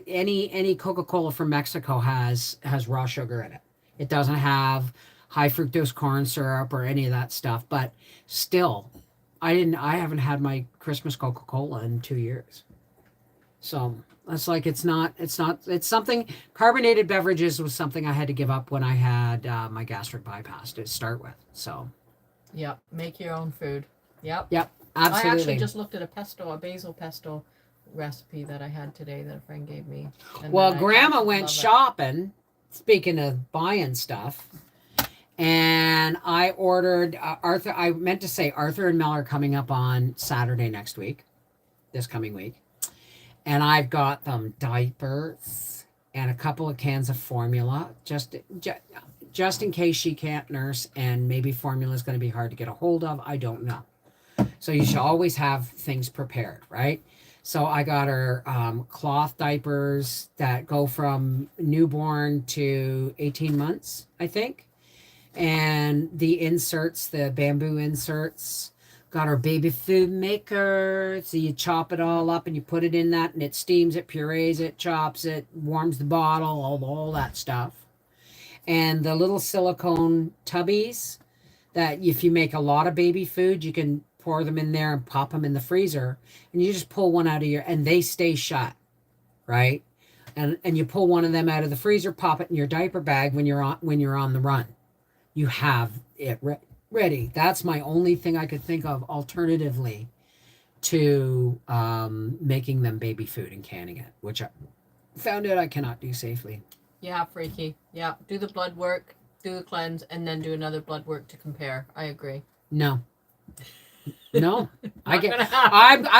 any Coca-Cola from Mexico has raw sugar in it. It doesn't have high fructose corn syrup or any of that stuff. But still, I haven't had my Christmas Coca-Cola in 2 years. So it's like it's something. Carbonated beverages was something I had to give up when I had my gastric bypass to start with. So. Yep. Make your own food. Yep. Yep. Absolutely. I actually just looked at a basil pesto recipe that I had today that a friend gave me. Well, Grandma went shopping, speaking of buying stuff, and I ordered Arthur. I meant to say Arthur and Mel are coming up on Saturday this coming week. And I've got them diapers and a couple of cans of formula, just in case she can't nurse, and maybe formula is going to be hard to get a hold of. I don't know. So you should always have things prepared, right? So I got her cloth diapers that go from newborn to 18 months, I think. And the inserts, the bamboo inserts. Got our baby food maker. So you chop it all up and you put it in that, and it steams it, purees it, chops it, warms the bottle, all that stuff. And the little silicone tubbies that if you make a lot of baby food, you can pour them in there and pop them in the freezer, and you just pull one out of and they stay shut, right? And you pull one of them out of the freezer, pop it in your diaper bag when you're on the run. You have it ready. That's my only thing I could think of alternatively to making them baby food and canning it, which I found out I cannot do safely. Yeah, freaky. Yeah, do the blood work, do the cleanse, and then do another blood work to compare. I agree. No, I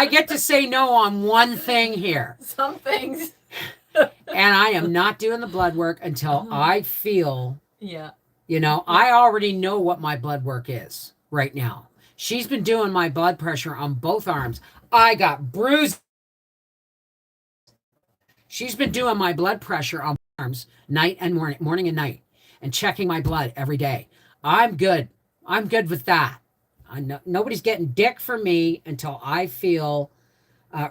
get to say no on one thing here. Some things. And I am not doing the blood work until I feel. Yeah. I already know what my blood work is right now. She's been doing my blood pressure on both arms. I got bruised. She's been doing my blood pressure on arms night and morning and night, and checking my blood every day. I'm good. I'm good with that. Nobody's getting dick from me until I feel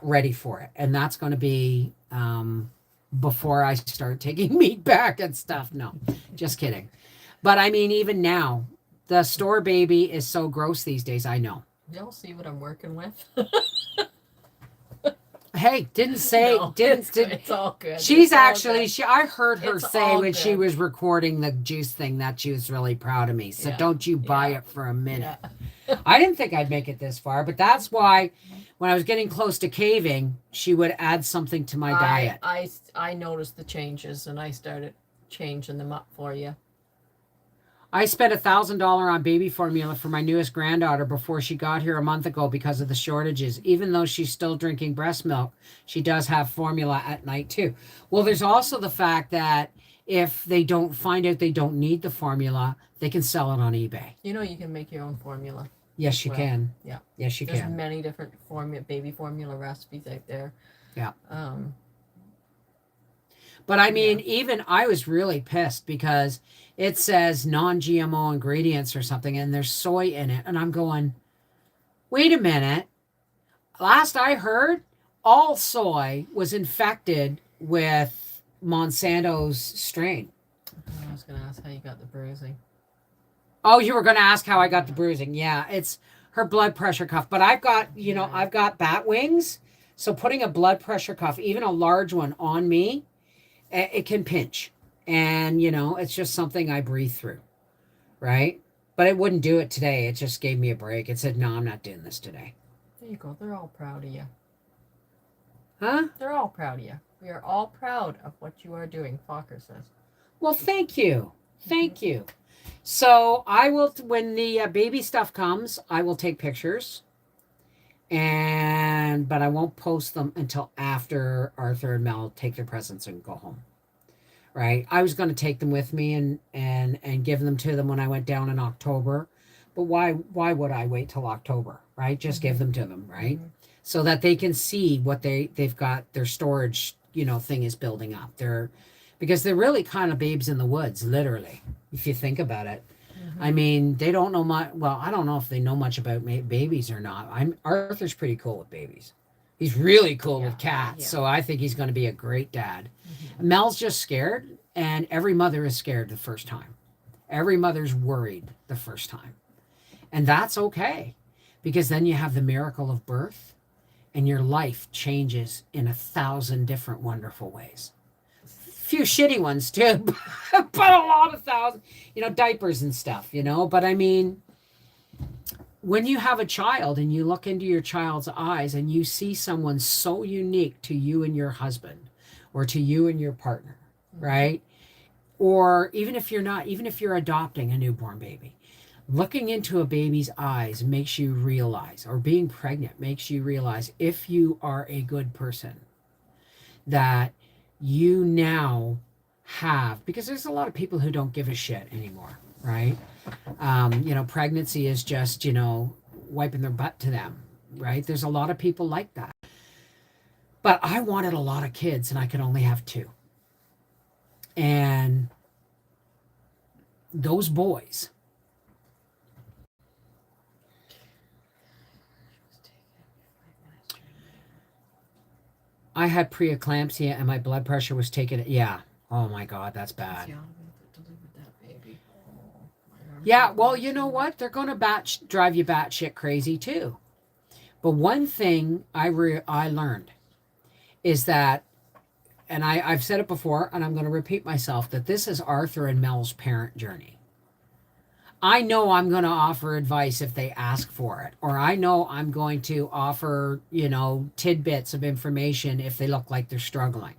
ready for it, and that's going to be before I start taking meat back and stuff. No, just kidding. But I mean, even now, the store baby is so gross these days. I know. Y'all see what I'm working with? Hey, didn't say No, didn't. it's all good. She's It's all actually good. she. I heard her It's say all when she good. was recording the juice thing that she was really proud of me. So Yeah. don't you buy Yeah. it for a minute. Yeah. I didn't think I'd make it this far, but that's why when I was getting close to caving, she would add something to my diet. I noticed the changes and I started changing them up for you. I spent $1,000 on baby formula for my newest granddaughter before she got here a month ago because of the shortages. Even though she's still drinking breast milk, she does have formula at night too. Well, there's also the fact that if they don't find out they don't need the formula, they can sell it on eBay. You know you can make your own formula. Yes, you Well, can. yeah. Yes, you There's can. many different baby formula recipes out there. Yeah. But I mean, even I was really pissed because it says non-GMO ingredients or something, and there's soy in it. And I'm going, wait a minute. Last I heard, all soy was infected with Monsanto's strain. I was going to ask how you got the bruising. Oh, you were going to ask how I got the bruising. Yeah, it's her blood pressure cuff. But I've got, I've got bat wings. So putting a blood pressure cuff, even a large one, on me, it can pinch. And, it's just something I breathe through. Right? But it wouldn't do it today. It just gave me a break. It said, no, I'm not doing this today. There you go. They're all proud of you. Huh? They're all proud of you. We are all proud of what you are doing, Fokker says. Well, thank you. Thank you. So I will, when the baby stuff comes, I will take pictures. But I won't post them until after Arthur and Mel take their presents and go home. Right? I was going to take them with me and give them to them when I went down in October. But why would I wait till October? Right? Just give them to them, right? So that they can see what they've got, their storage, thing is building up. Because they're really kind of babes in the woods, literally, if you think about it. I mean, they don't know much. Well, I don't know if they know much about babies or not. Arthur's pretty cool with babies. He's really cool with cats. So I think he's going to be a great dad. Mel's just scared, and every mother is scared the first time. Every mother's worried the first time. And that's okay, because then you have the miracle of birth, and your life changes in 1,000 different wonderful ways. Few shitty ones too, but a lot of thousands, diapers and stuff, but I mean, when you have a child and you look into your child's eyes and you see someone so unique to you and your husband or to you and your partner, right? Or even if you're adopting a newborn baby, looking into a baby's eyes makes you realize, or being pregnant makes you realize, if you are a good person, that you now have, because there's a lot of people who don't give a shit anymore, right? Pregnancy is just, wiping their butt to them, right? There's a lot of people like that. But I wanted a lot of kids and I could only have 2. And those boys, I had preeclampsia and my blood pressure was taken. Yeah. Oh my God, that's bad. Yeah, well, you know what? They're going to drive you batshit crazy too. But one thing I learned is that, and I've said it before, and I'm going to repeat myself, that this is Arthur and Mel's parent journey. I know I'm going to offer advice if they ask for it, or I know I'm going to offer, tidbits of information if they look like they're struggling.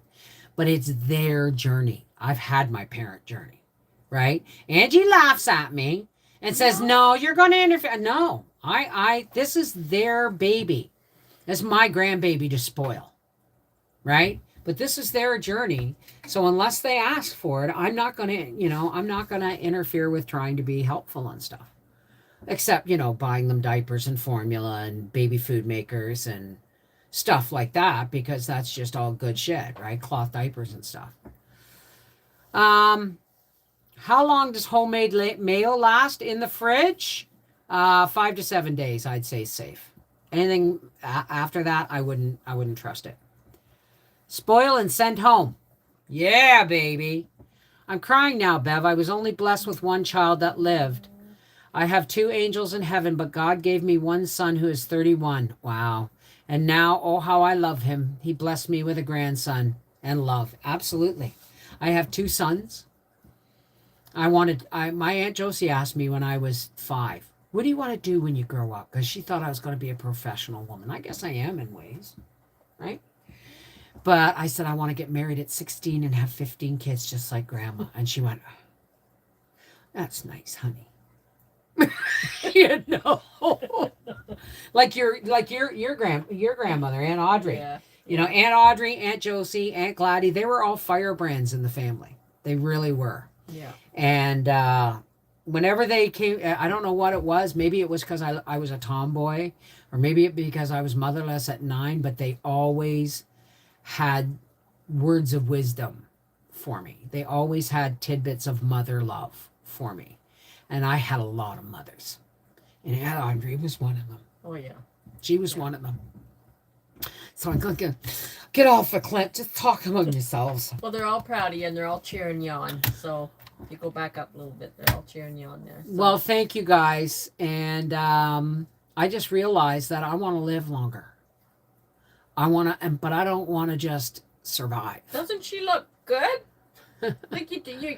But it's their journey. I've had my parent journey, right? Angie laughs at me and says, "No, you're going to interfere." No, this is their baby. That's my grandbaby to spoil, right? But this is their journey. So unless they ask for it, I'm not going to interfere with trying to be helpful and stuff. Except, buying them diapers and formula and baby food makers and stuff like that, because that's just all good shit, right? Cloth diapers and stuff. How long does homemade mayo last in the fridge? 5 to 7 days, I'd say safe. Anything after that, I wouldn't trust it. Spoil and send home. Yeah, baby. I'm crying now, Bev. I was only blessed with one child that lived. I have 2 angels in heaven, but God gave me one son who is 31. Wow. And now, oh, how I love him. He blessed me with a grandson and love. Absolutely. I have 2 sons. My Aunt Josie asked me when I was 5, what do you want to do when you grow up? Because she thought I was going to be a professional woman. I guess I am in ways, right? But I said, I want to get married at 16 and have 15 kids just like grandma. And she went, that's nice, honey. You know, like your grandmother, Aunt Audrey. Yeah. You know, Aunt Audrey, Aunt Josie, Aunt Gladys, they were all firebrands in the family. They really were. Yeah. And whenever they came, I don't know what it was. Maybe it was because I was a tomboy, or maybe it because I was motherless at 9, but they always had words of wisdom for me. They always had tidbits of mother love for me. And I had a lot of mothers. And Aunt Audrey was one of them. Oh, yeah. She was one of them. So I'm going to get off the clip. Just talk among yourselves. Well, they're all proud of you, and they're all cheering you on. So if you go back up a little bit, they're all cheering you on there. So. Well, thank you guys. And I just realized that I want to live longer. But I don't want to just survive. Doesn't she look good? Like you do,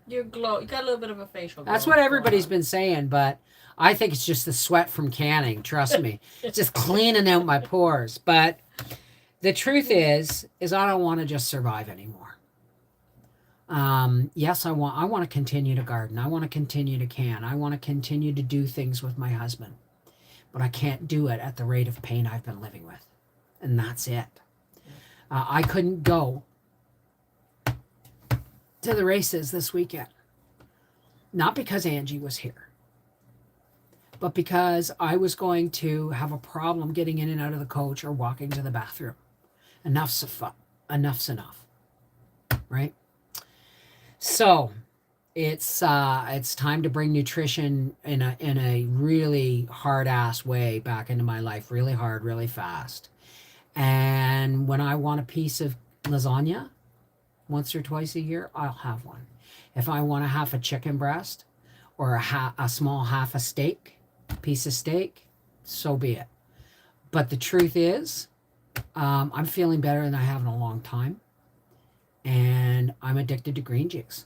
you're glow. You got a little bit of a facial glow. That's what everybody's been saying, but I think it's just the sweat from canning. Trust me, it's just cleaning out my pores. But the truth is I don't want to just survive anymore. Yes, I want to continue to garden. I want to continue to can. I want to continue to do things with my husband, but I can't do it at the rate of pain I've been living with, and that's it. I couldn't go to the races this weekend. Not because Angie was here, but because I was going to have a problem getting in and out of the coach or walking to the bathroom. Enough's enough, right? So it's time to bring nutrition in a really hard ass way back into my life, really hard, really fast. And when I want a piece of lasagna once or twice a year, I'll have one. If I want a half a chicken breast or a small half a piece of steak, so be it. But the truth is, I'm feeling better than I have in a long time. And I'm addicted to green juice.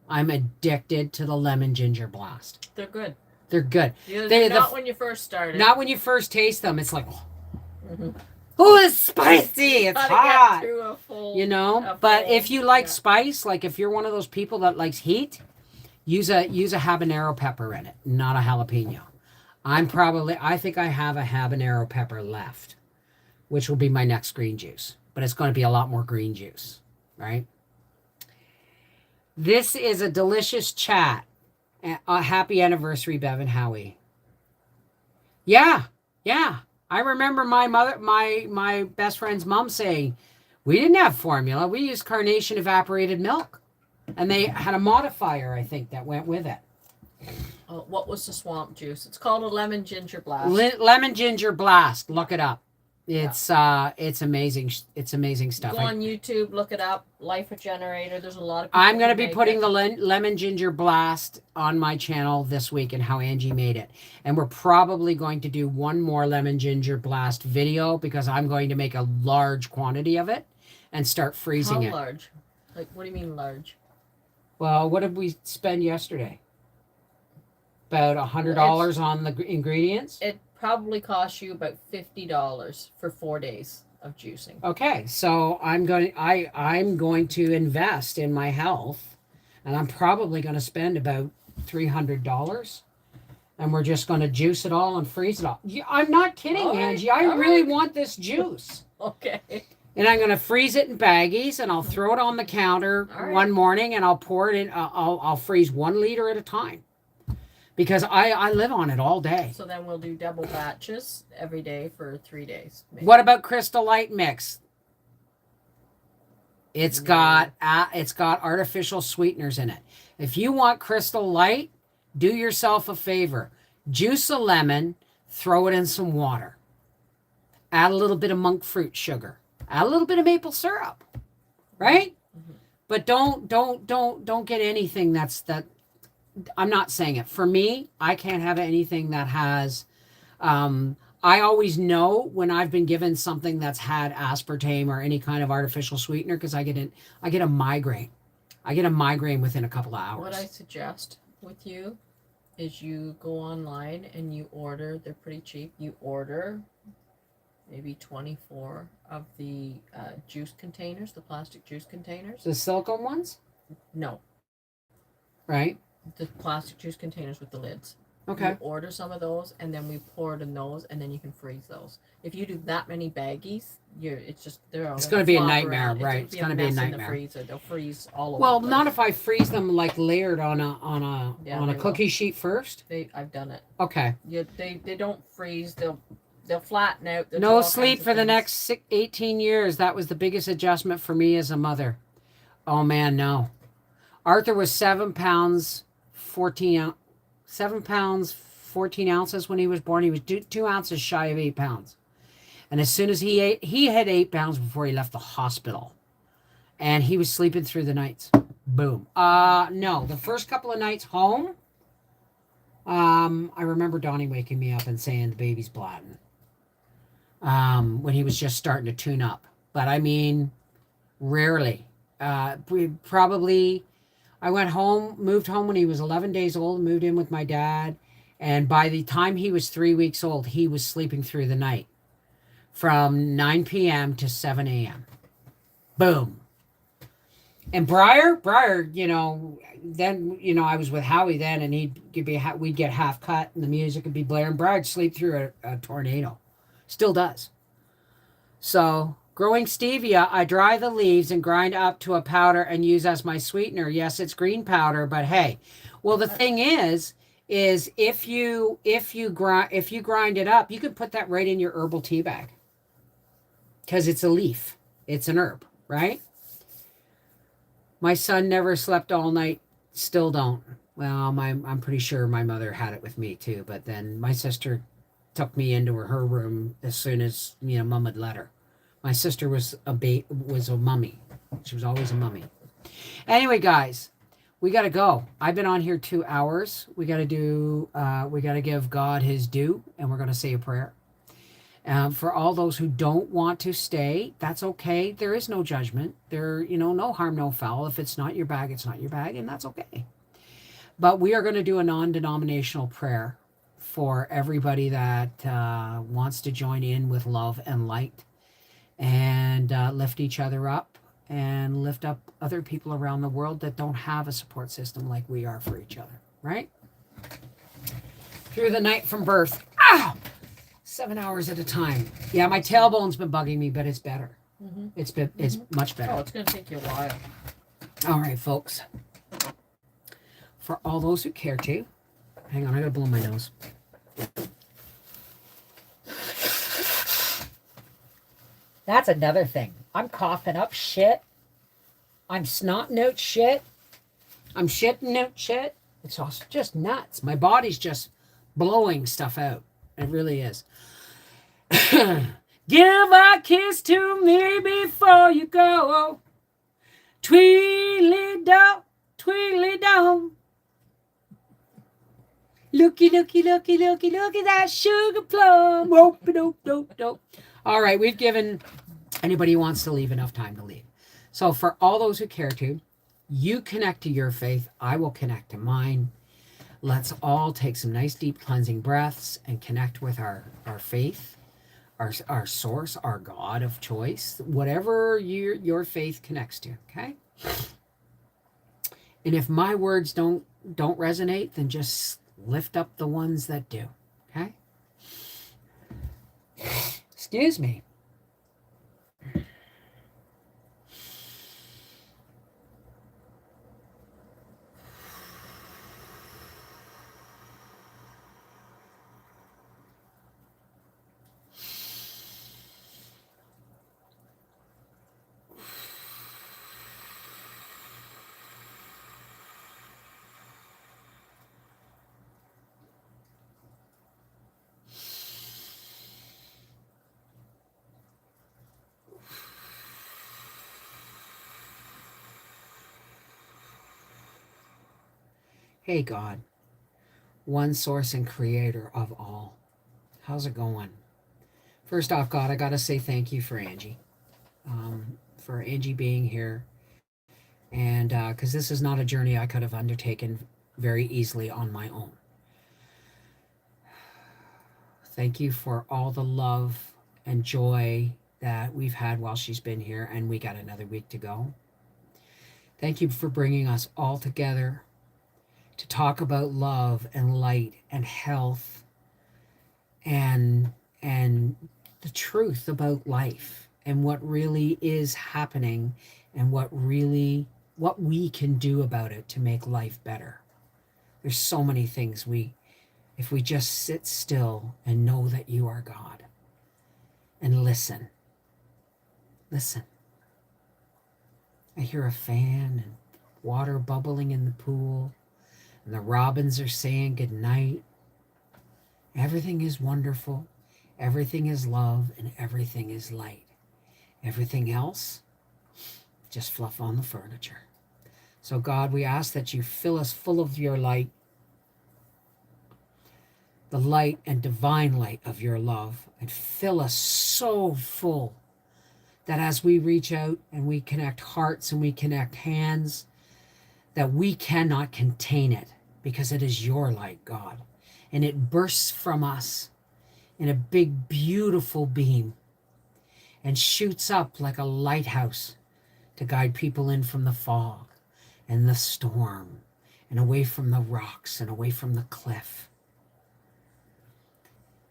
I'm addicted to the lemon ginger blast. They're good. They're good. They're not when you first started. Not when you first taste them. It's like, oh, it's spicy. It's hot. You know? But if you like spice, like if you're one of those people that likes heat, use a habanero pepper in it, not a jalapeno. I think I have a habanero pepper left, which will be my next green juice. But it's going to be a lot more green juice, right? This is a delicious chat. A happy anniversary, Bev and Howie. Yeah. I remember my best friend's mom saying, we didn't have formula. We used carnation evaporated milk. And they had a modifier, I think, that went with it. What was the swamp juice? It's called a lemon ginger blast. Lemon ginger blast. Look it up. It's amazing. It's amazing stuff. Go on YouTube, look it up. Life Regenerator. There's a lot of. I'm going to be putting the lemon ginger blast on my channel this week and how Angie made it. And we're probably going to do one more lemon ginger blast video because I'm going to make a large quantity of it and start freezing it. How large? Like, what do you mean large? Well, what did we spend yesterday? About $100 on the ingredients? It probably costs you about $50 for 4 days of juicing. Okay, so I'm going to invest in my health, and I'm probably going to spend about $300, and we're just going to juice it all and freeze it all. I'm not kidding, Angie. I really want this juice. Okay. And I'm going to freeze it in baggies, and I'll throw it on the counter one morning, and I'll pour it in. I'll freeze 1 liter at a time. Because I live on it all day. So then we'll do double batches every day for 3 days. Maybe. What about Crystal Light Mix? It's No. got artificial sweeteners in it. If you want Crystal Light, do yourself a favor. Juice a lemon, throw it in some water. Add a little bit of monk fruit sugar. Add a little bit of maple syrup. Right? Mhm. But don't get anything that I'm not saying it. For me, I can't have anything that has I always know when I've been given something that's had aspartame or any kind of artificial sweetener because I get a migraine. I get a migraine within a couple of What I hours. suggest with you is you go online and you order, they're pretty cheap. You order maybe 24 of the juice containers, the plastic juice containers. The silicone ones, No, right? the plastic juice containers with the lids. Okay. You order some of those, and then we pour it in those, and then you can freeze those. If you do that many baggies, it's just they're all It's gonna going to be a flop nightmare, around. right? It's going to be a mess in the nightmare. freezer. They'll freeze all over. Well, the place. not if I freeze them like layered on Yeah, a they cookie sheet first. I've done it. Okay. Yeah, they don't freeze. They'll flatten out. They'll do No all sleep kinds of for the things. next 18 years. That was the biggest adjustment for me as a mother. Oh man, no. Arthur was 7 pounds, 14 ounces when he was born. He was 2 ounces shy of 8 pounds. And as soon as he had 8 pounds before he left the hospital. And he was sleeping through the nights. Boom. No, the first couple of nights home, I remember Donnie waking me up and saying the baby's blatting. When he was just starting to tune up. But I mean, rarely. I moved home when he was 11 days old, moved in with my dad. And by the time he was 3 weeks old, he was sleeping through the night from 9 p.m. to 7 a.m. Boom. And Briar, then, I was with Howie then, and we'd get half cut and the music would be blaring. Briar'd sleep through a tornado. Still does. So, growing stevia, I dry the leaves and grind up to a powder and use as my sweetener. Yes, it's green powder, but hey. Well, the thing is if you grind it up, you could put that right in your herbal tea bag. Cuz it's a leaf. It's an herb, right? My son never slept all night. Still don't. Well, I'm pretty sure my mother had it with me too, but then my sister took me into her room as soon as Mom had let her. My sister was a mummy. She was always a mummy. Anyway, guys, we got to go. I've been on here 2 hours. We got to give God his due, and we're going to say a prayer. For all those who don't want to stay, that's okay. There is no judgment. No harm, no foul. If it's not your bag, it's not your bag, and that's okay. But we are going to do a non-denominational prayer for everybody that wants to join in with love and light and lift each other up and lift up other people around the world that don't have a support system like we are for each other, right? Through the night from birth. 7 hours at a time. Yeah, my tailbone's been bugging me, but it's better. Mm-hmm. It's much better. Oh, it's going to take you a while. All right, folks. For all those who care to, hang on, I gotta blow my nose. That's another thing. I'm coughing up shit. I'm snotting out shit. I'm shitting out shit. It's also just nuts. My body's just blowing stuff out. It really is. Give a kiss to me before you go. Tweedly do, tweedly do. Looky, looky, looky, looky, look at that sugar plum. Dope, dope, dope, dope. All right, we've given anybody who wants to leave enough time to leave. So for all those who care to, you connect to your faith. I will connect to mine. Let's all take some nice deep cleansing breaths and connect with our faith, our source, our God of choice, whatever your faith connects to, okay? And if my words don't resonate, then just lift up the ones that do, okay? Excuse me. Hey, God, one source and creator of all. How's it going? First off, God, I got to say thank you for Angie being here. And because this is not a journey I could have undertaken very easily on my own. Thank you for all the love and joy that we've had while she's been here, and we got another week to go. Thank you for bringing us all together to talk about love and light and health and the truth about life and what really is happening and what we can do about it to make life better. There's so many things if we just sit still and know that you are God and listen. I hear a fan and water bubbling in the pool, and the robins are saying good night. Everything is wonderful, everything is love, and everything is light. Everything else, just fluff on the furniture. So God, we ask that you fill us full of your light, the light and divine light of your love, and fill us so full that as we reach out and we connect hearts and we connect hands, that we cannot contain it because it is your light, God. And it bursts from us in a big, beautiful beam and shoots up like a lighthouse to guide people in from the fog and the storm and away from the rocks and away from the cliff.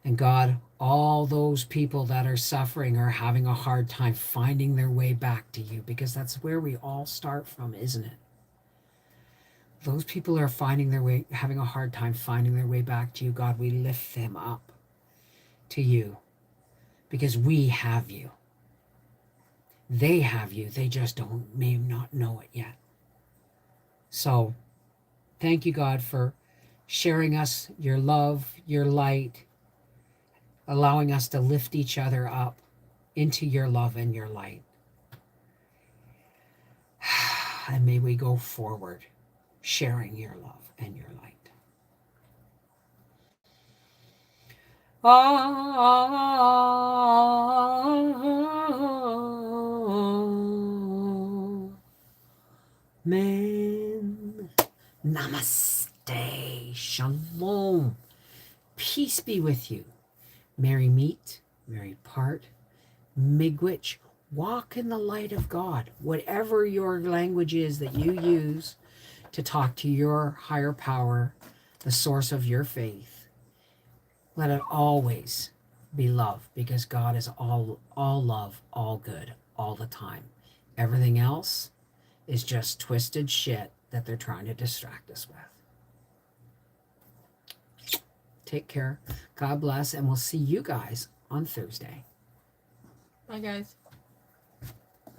And God, all those people that are suffering are having a hard time finding their way back to you, because that's where we all start from, isn't it? Those people are having a hard time finding their way back to you. God, we lift them up to you because we have you. They have you. They just may not know it yet. So thank you, God, for sharing us your love, your light, allowing us to lift each other up into your love and your light. And may we go forward sharing your love and your light. Amen. Namaste. Shalom. Peace be with you. Merry meet, merry part, miigwech. Walk in the light of God. Whatever your language is that you use to talk to your higher power, the source of your faith, let it always be love, because God is all love, all good, all the time. Everything else is just twisted shit that they're trying to distract us with. Take care. God bless, and we'll see you guys on Thursday. Bye, guys.